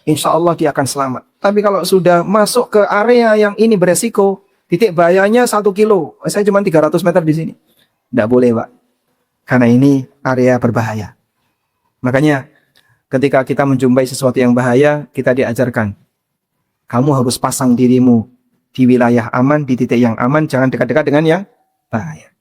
insya Allah dia akan selamat. Tapi kalau sudah masuk ke area yang ini beresiko, titik bahayanya 1 kilo, saya cuma 300 meter di sini. Tidak boleh, Pak. Karena ini area berbahaya. Makanya ketika kita menjumpai sesuatu yang bahaya, kita diajarkan, kamu harus pasang dirimu di wilayah aman, di titik yang aman, jangan dekat-dekat dengan yang bahaya.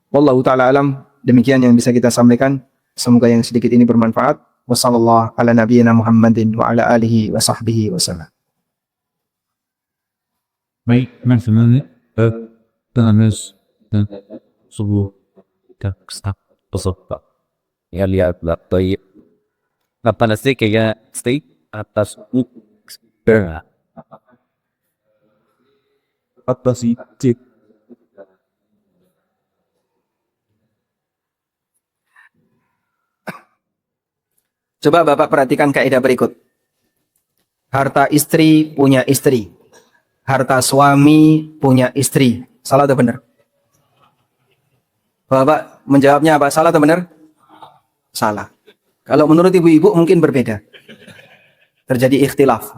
Wallahu ta'ala alam, demikian yang bisa kita sampaikan. Semoga yang sedikit ini bermanfaat. Wassallallahu ala nabiyyina Muhammadin wa ala alihi wa sahbihi wasallam. Baik, teman-teman, pengamus dan subuh dan staf peserta. Ya lihatlah, baik. Apa nasi kayak steak atas berat. Atas itu. Coba Bapak perhatikan kaidah berikut. Harta istri punya istri. Harta suami punya istri. Salah atau benar? Bapak menjawabnya apa? Salah atau benar? Salah. Kalau menurut ibu-ibu mungkin berbeda. Terjadi ikhtilaf.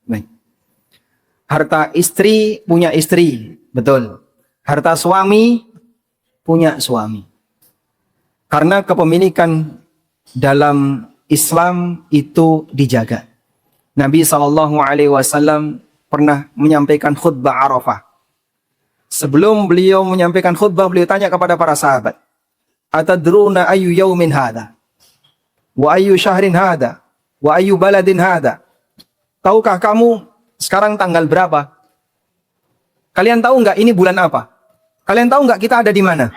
Baik. Harta istri punya istri. Betul. Harta suami punya suami. Karena kepemilikan dalam Islam itu dijaga. Nabi SAW pernah menyampaikan khutbah Arafah. Sebelum beliau menyampaikan khutbah, beliau tanya kepada para sahabat, atadruna ayu yaumin hada? Wa ayu syahrin hada? Wa ayu baladin hada? Tahukah kamu sekarang tanggal berapa? Kalian tahu nggak ini bulan apa? Kalian tahu nggak kita ada di mana?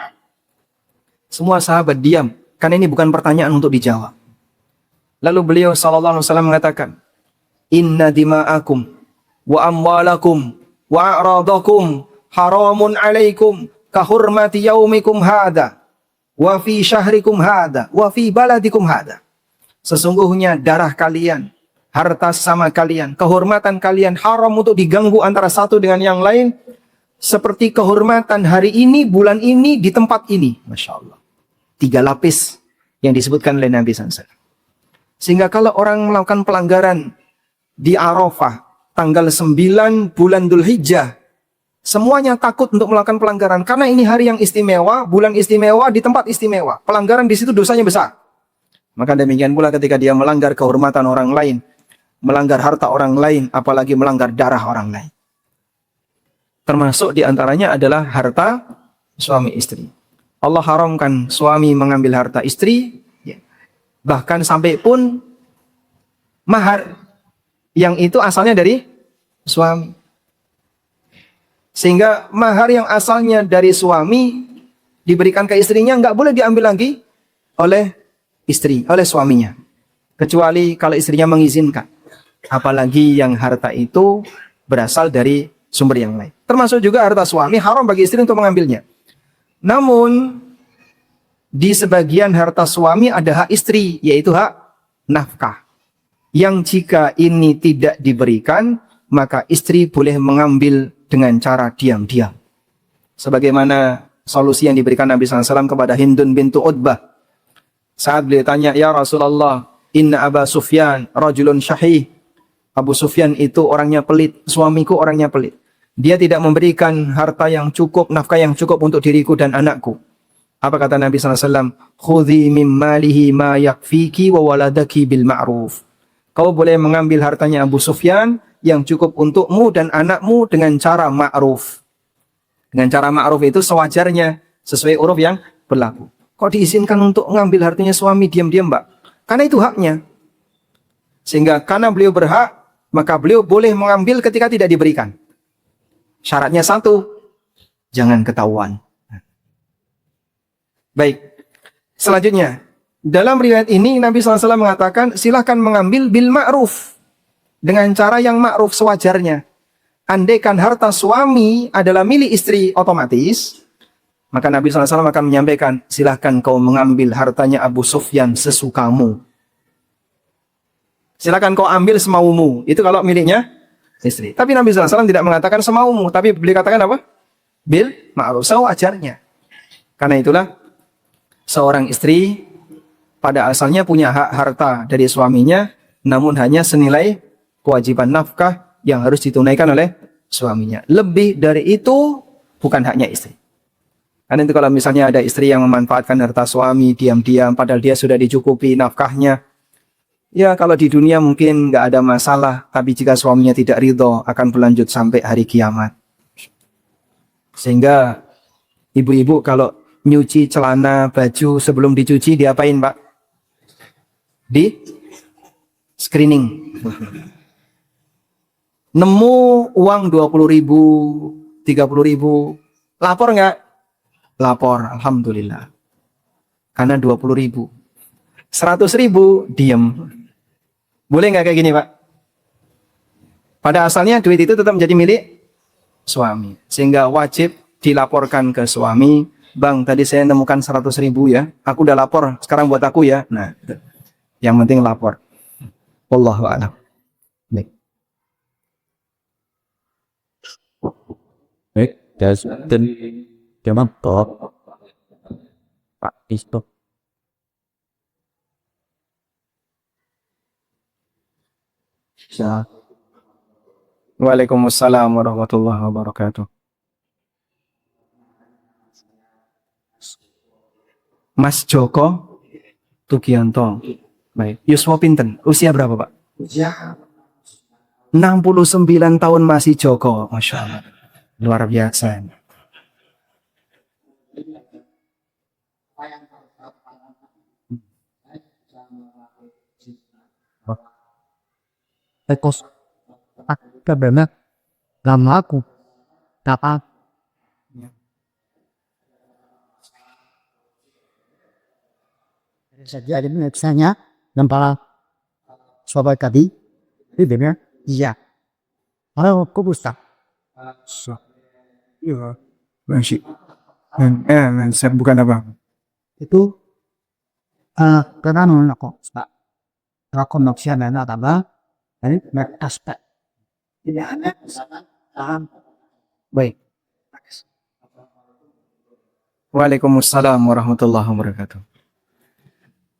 Semua sahabat diam, karena ini bukan pertanyaan untuk dijawab. Lalu beliau SAW mengatakan, inna dima'akum wa amwalakum wa a'radakum haramun alaikum kahurmati yaumikum hada wa fi syahrikum hada wa fi baladikum hada. Sesungguhnya darah kalian, harta sama kalian, kehormatan kalian haram untuk diganggu antara satu dengan yang lain, seperti kehormatan hari ini, bulan ini, di tempat ini. Masya Allah. 3 lapis yang disebutkan oleh Nabi SAW. Sehingga kalau orang melakukan pelanggaran di Arafah, tanggal 9 bulan Dzulhijjah, semuanya takut untuk melakukan pelanggaran. Karena ini hari yang istimewa, bulan istimewa, di tempat istimewa. Pelanggaran di situ dosanya besar. Maka demikian pula ketika dia melanggar kehormatan orang lain, melanggar harta orang lain, apalagi melanggar darah orang lain. Termasuk diantaranya adalah harta suami istri. Allah haramkan suami mengambil harta istri, ya. Bahkan sampai pun mahar yang itu asalnya dari suami. Sehingga mahar yang asalnya dari suami diberikan ke istrinya nggak boleh diambil lagi oleh istri, oleh suaminya. Kecuali kalau istrinya mengizinkan. Apalagi yang harta itu berasal dari sumber yang lain. Termasuk juga harta suami haram bagi istri untuk mengambilnya. Namun, di sebagian harta suami ada hak istri, yaitu hak nafkah. Yang jika ini tidak diberikan, maka istri boleh mengambil dengan cara diam-diam. Sebagaimana solusi yang diberikan Nabi SAW kepada Hindun bintu Utbah. Saat beliau tanya, ya Rasulullah, inna Aba Sufyan rajulun syahih. Abu Sufyan itu orangnya pelit, suamiku orangnya pelit. Dia tidak memberikan harta yang cukup, nafkah yang cukup untuk diriku dan anakku. Apa kata Nabi SAW? Khudhi min malihi ma yakfiki wa waladaki bil ma'ruf. Kau boleh mengambil hartanya Abu Sufyan yang cukup untukmu dan anakmu dengan cara ma'ruf. Dengan cara ma'ruf itu sewajarnya, sesuai uruf yang berlaku. Kok diizinkan untuk mengambil hartanya suami diam-diam, Mbak? Karena itu haknya. Sehingga karena beliau berhak, maka beliau boleh mengambil ketika tidak diberikan. Syaratnya satu, jangan ketahuan. Baik, selanjutnya, dalam riwayat ini Nabi SAW mengatakan, silahkan mengambil bil ma'ruf. Dengan cara yang ma'ruf sewajarnya. Andaikan harta suami adalah milik istri otomatis, maka Nabi SAW akan menyampaikan, silahkan kau mengambil hartanya Abu Sufyan sesukamu. Silakan kau ambil semaumu. Itu kalau miliknya istri. Tapi Nabi SAW tidak mengatakan semaumu. Tapi beliau katakan apa? Bil ma'ruf, sewajarnya. Karena itulah seorang istri pada asalnya punya hak harta dari suaminya, namun hanya senilai kewajiban nafkah yang harus ditunaikan oleh suaminya. Lebih dari itu bukan haknya istri. Karena itu kalau misalnya ada istri yang memanfaatkan harta suami diam-diam padahal dia sudah dicukupi nafkahnya, ya kalau di dunia mungkin nggak ada masalah, tapi jika suaminya tidak ridho akan berlanjut sampai hari kiamat. Sehingga ibu-ibu kalau nyuci celana, baju sebelum dicuci diapain Pak? Di screening. Nemu uang 20.000, 30.000, lapor nggak? Lapor, alhamdulillah. Karena 20.000. 100.000 diem. Boleh nggak kayak gini Pak? Pada asalnya duit itu tetap menjadi milik suami. Sehingga wajib dilaporkan ke suami, Bang tadi saya nemukan 100.000 ya, aku udah lapor, sekarang buat aku ya. Nah, yang penting lapor. Wallahu a'lam. Baik. Baik, dan jangan top Pak Isto. Waalaikumsalam warahmatullahi wabarakatuh. Mas Joko Tugianto. Baik. Yuswa pinten? Usia berapa Pak? Usia 69 tahun masih Joko. Masya Allah. Luar biasa. Ekos benar nama aku dapat saja ada misalnya dan para sobat tadi ini benar iya halo aku Gustaf Iya. Masih. Saya bukan apa. itu karena aku aku manusia dan apa ini aspek tidak ada paham Baik. Waalaikumsalam warahmatullahi wabarakatuh.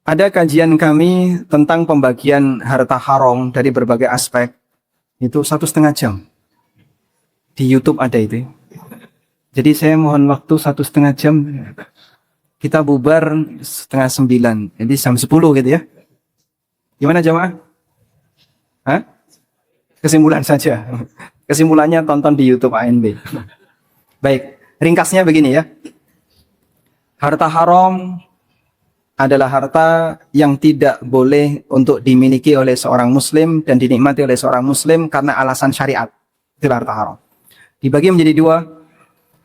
Ada kajian kami tentang pembagian harta haram dari berbagai aspek. Itu 1,5 jam. Di YouTube ada itu. Jadi saya mohon waktu 1,5 jam. Kita bubar 8:30. Jadi jam 10 gitu ya. Gimana jamaah? Hah? Kesimpulan saja. Kesimpulannya tonton di YouTube ANB. Baik, ringkasnya begini ya. Harta haram adalah harta yang tidak boleh untuk dimiliki oleh seorang muslim dan dinikmati oleh seorang muslim karena alasan syariat. Itu harta haram. Dibagi menjadi dua,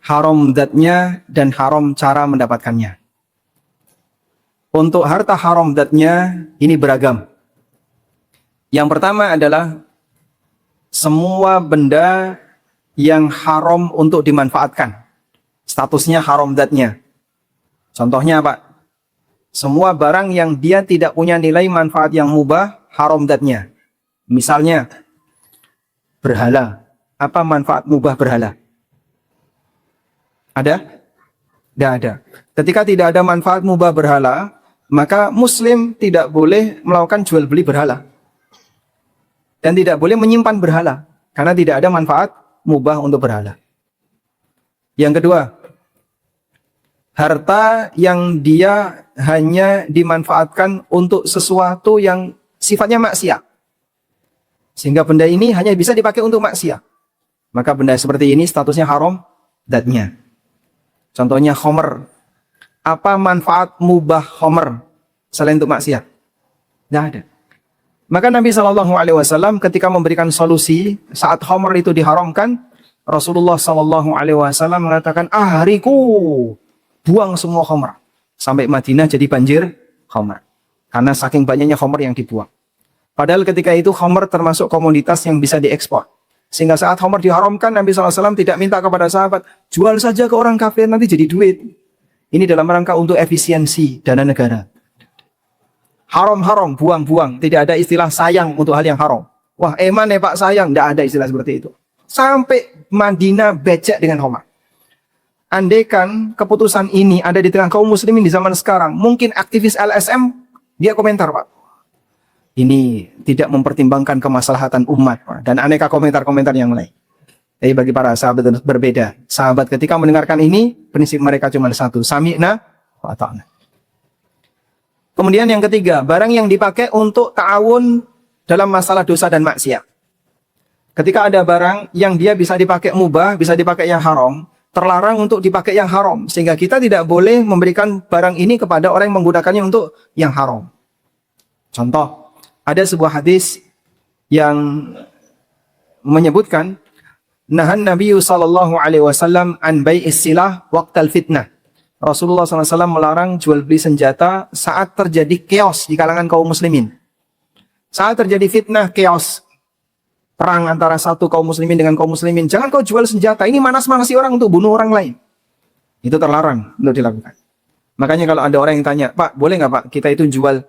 haram zatnya dan haram cara mendapatkannya. Untuk harta haram zatnya ini beragam. Yang pertama adalah semua benda yang haram untuk dimanfaatkan. Statusnya haram zatnya. Contohnya apa? Semua barang yang dia tidak punya nilai manfaat yang mubah, haram zatnya. Misalnya, berhala. Apa manfaat mubah berhala? Ada? Tidak ada. Ketika tidak ada manfaat mubah berhala, maka muslim tidak boleh melakukan jual beli berhala. Dan tidak boleh menyimpan berhala. Karena tidak ada manfaat mubah untuk berhala. Yang kedua, harta yang dia hanya dimanfaatkan untuk sesuatu yang sifatnya maksiat. Sehingga benda ini hanya bisa dipakai untuk maksiat. Maka benda seperti ini statusnya haram zatnya. Contohnya khomer. Apa manfaat mubah khomer selain untuk maksiat? Tidak ada. Maka Nabi SAW ketika memberikan solusi saat khomer itu diharamkan, Rasulullah SAW mengatakan, ahriku, buang semua khomer. Sampai Madinah jadi banjir khomer. Karena saking banyaknya khomer yang dibuang. Padahal ketika itu khomer termasuk komoditas yang bisa diekspor. Sehingga saat khomer diharamkan, Nabi SAW tidak minta kepada sahabat, jual saja ke orang kafir nanti jadi duit. Ini dalam rangka untuk efisiensi dana negara. Haram-haram, buang-buang. Tidak ada istilah sayang untuk hal yang haram. Wah, eman ya Pak sayang. Tidak ada istilah seperti itu. Sampai Madinah becek dengan khomer. andaikan keputusan ini ada di tengah kaum muslimin di zaman sekarang, mungkin aktivis LSM dia komentar, Pak, ini tidak mempertimbangkan kemaslahatan umat, Pak, dan aneka komentar-komentar yang lain. Tapi bagi para sahabat berbeda. Sahabat ketika mendengarkan ini, prinsip mereka cuma satu, sami'na wa ata'na. Kemudian yang ketiga, barang yang dipakai untuk ta'awun dalam masalah dosa dan maksiat. Ketika ada barang yang dia bisa dipakai mubah, bisa dipakai yang haram, terlarang untuk dipakai yang haram. Sehingga kita tidak boleh memberikan barang ini kepada orang yang menggunakannya untuk yang haram. Contoh, ada sebuah hadis yang menyebutkan, nahan Nabi sallallahu alaihi wasallam an bai'is silah waqtal fitnah. Rasulullah SAW melarang jual beli senjata saat terjadi chaos di kalangan kaum muslimin. Saat terjadi fitnah, chaos, perang antara satu kaum muslimin dengan kaum muslimin, jangan kau jual senjata, ini manas-manasi orang untuk bunuh orang lain. Itu terlarang untuk dilakukan. Makanya kalau ada orang yang tanya, Pak, boleh nggak Pak kita itu jual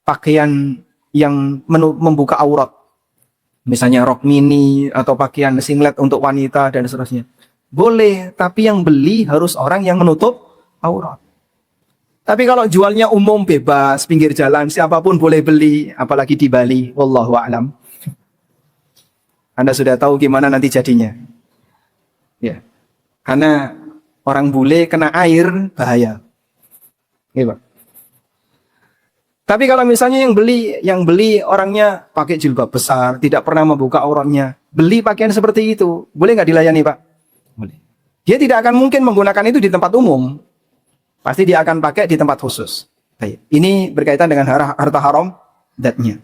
pakaian yang membuka aurat? Misalnya rok mini atau pakaian singlet untuk wanita dan seterusnya. Boleh, tapi yang beli harus orang yang menutup aurat. Tapi kalau jualnya umum, bebas, pinggir jalan, siapapun boleh beli, apalagi di Bali, wallahu a'lam. Anda sudah tahu gimana nanti jadinya. Ya. Karena orang bule kena air, bahaya. Gitu. Tapi kalau misalnya yang beli orangnya pakai jilbab besar, tidak pernah membuka auratnya, beli pakaian seperti itu, boleh nggak dilayani, Pak? Boleh. Dia tidak akan mungkin menggunakan itu di tempat umum. Pasti dia akan pakai di tempat khusus. Baik. Ini berkaitan dengan harta haram datnya.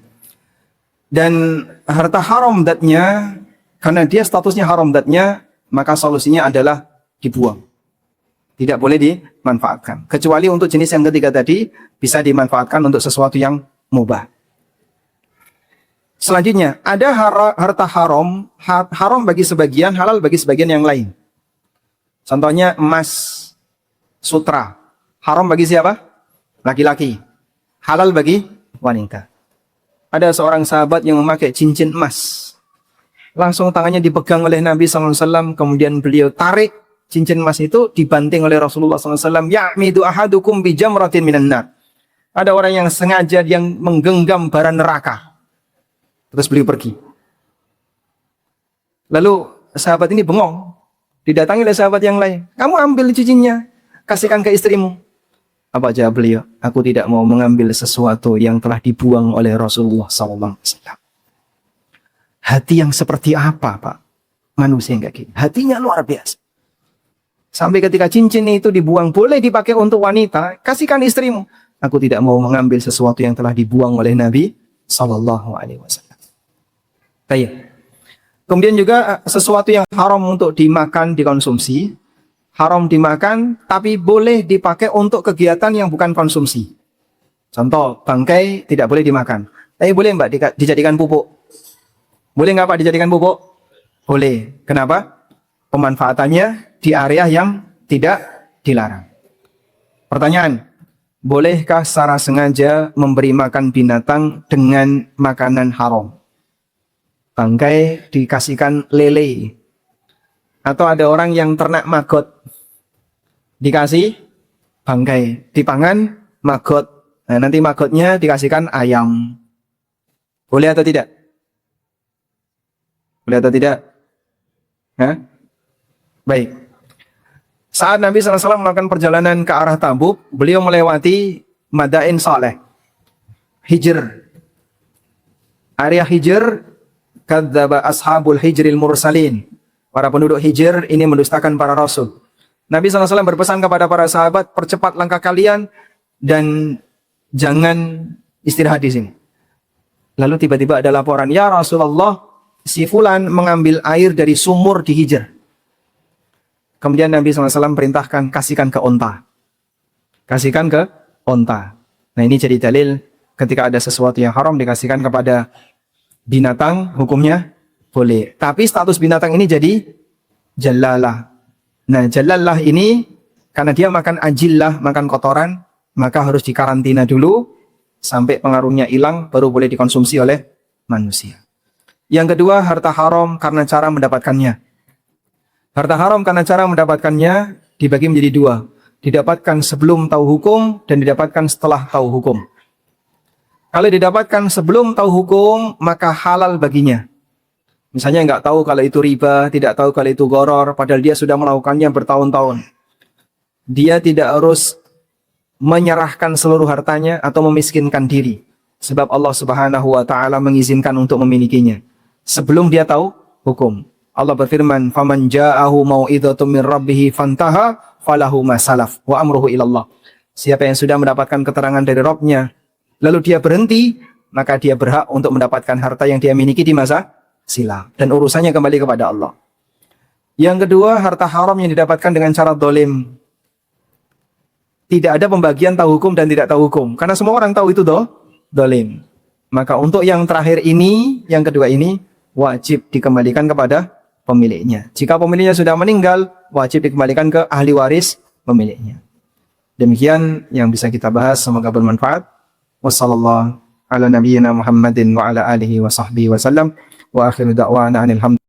Dan harta haram datnya, karena dia statusnya haram datnya, maka solusinya adalah dibuang. Tidak boleh dimanfaatkan. Kecuali untuk jenis yang ketiga tadi, bisa dimanfaatkan untuk sesuatu yang mubah. Selanjutnya, ada harta haram, haram bagi sebagian, halal bagi sebagian yang lain. Contohnya emas, sutra. Haram bagi siapa? Laki-laki. Halal bagi wanita. Ada seorang sahabat yang memakai cincin emas. Langsung tangannya dipegang oleh Nabi SAW, kemudian beliau tarik cincin emas itu, dibanting oleh Rasulullah SAW. Ya'midu ahadukum bijamratin minan nar. Ada orang yang sengaja yang menggenggam bara neraka. Terus beliau pergi. Lalu sahabat ini bengong. Didatangi oleh sahabat yang lain. Kamu ambil cincinnya, kasihkan ke istrimu. Apa jawab beliau? Aku tidak mau mengambil sesuatu yang telah dibuang oleh Rasulullah SAW. Hati yang seperti apa, Pak? Manusia yang kayak gini. Hatinya luar biasa. Sampai ketika cincin itu dibuang, boleh dipakai untuk wanita, kasihkan istrimu. Aku tidak mau mengambil sesuatu yang telah dibuang oleh Nabi SAW. Baik. Kemudian juga sesuatu yang haram untuk dimakan, dikonsumsi. Haram dimakan, tapi boleh dipakai untuk kegiatan yang bukan konsumsi. Contoh, bangkai tidak boleh dimakan. Tapi boleh Mbak dijadikan pupuk. Boleh nggak Pak dijadikan pupuk? Boleh. Kenapa? Pemanfaatannya di area yang tidak dilarang. Pertanyaan, bolehkah secara sengaja memberi makan binatang dengan makanan haram? Bangkai dikasihkan lele. Atau ada orang yang ternak maggot, dikasih bangkai, dipangan maggot. Nah, nanti maggotnya dikasihkan ayam. Boleh atau tidak? Boleh atau tidak? Hah? Baik. Saat Nabi SAW melakukan perjalanan ke arah Tabuk, beliau melewati Madain Saleh, Hijr. Area Hijr, kadzdzaba ashabul hijril mursalin. Para penduduk Hijr ini mendustakan para rasul. Nabi SAW berpesan kepada para sahabat, percepat langkah kalian dan jangan istirahat di sini. Lalu tiba-tiba ada laporan, ya Rasulullah, si fulan mengambil air dari sumur di Hijr. Kemudian Nabi SAW perintahkan, kasihkan ke onta. Kasihkan ke onta. Nah ini jadi dalil ketika ada sesuatu yang haram dikasihkan kepada binatang, hukumnya boleh. Tapi status binatang ini jadi jalalah. Nah jalalah ini karena dia makan ajillah, makan kotoran, maka harus dikarantina dulu sampai pengaruhnya hilang, baru boleh dikonsumsi oleh manusia. Yang kedua, harta haram karena cara mendapatkannya. Harta haram karena cara mendapatkannya dibagi menjadi dua. Didapatkan sebelum tahu hukum dan didapatkan setelah tahu hukum. Kalau didapatkan sebelum tahu hukum, maka halal baginya. Misalnya nggak tahu kalau itu riba, tidak tahu kalau itu gharar, padahal dia sudah melakukannya bertahun-tahun. Dia tidak harus menyerahkan seluruh hartanya atau memiskinkan diri. Sebab Allah Subhanahu wa taala mengizinkan untuk memilikinya sebelum dia tahu hukum. Allah berfirman, "Faman ja'ahu mau'izatun min rabbih fantaha falahu ma salaf wa amruhu ilallah." Siapa yang sudah mendapatkan keterangan dari Rabb-nya, lalu dia berhenti, maka dia berhak untuk mendapatkan harta yang dia miliki di masa silam dan urusannya kembali kepada Allah. Yang kedua, harta haram yang didapatkan dengan cara dolim. Tidak ada pembagian tahu hukum dan tidak tahu hukum, karena semua orang tahu itu dolim. Maka untuk yang terakhir ini, yang kedua ini, wajib dikembalikan kepada pemiliknya. Jika pemiliknya sudah meninggal, wajib dikembalikan ke ahli waris pemiliknya. Demikian yang bisa kita bahas, semoga bermanfaat. Wassallallahu ala nabiyyina Muhammadin wa ala alihi wa sahbihi wa sallam. Wa akhiru da'wana anil hamdulillah.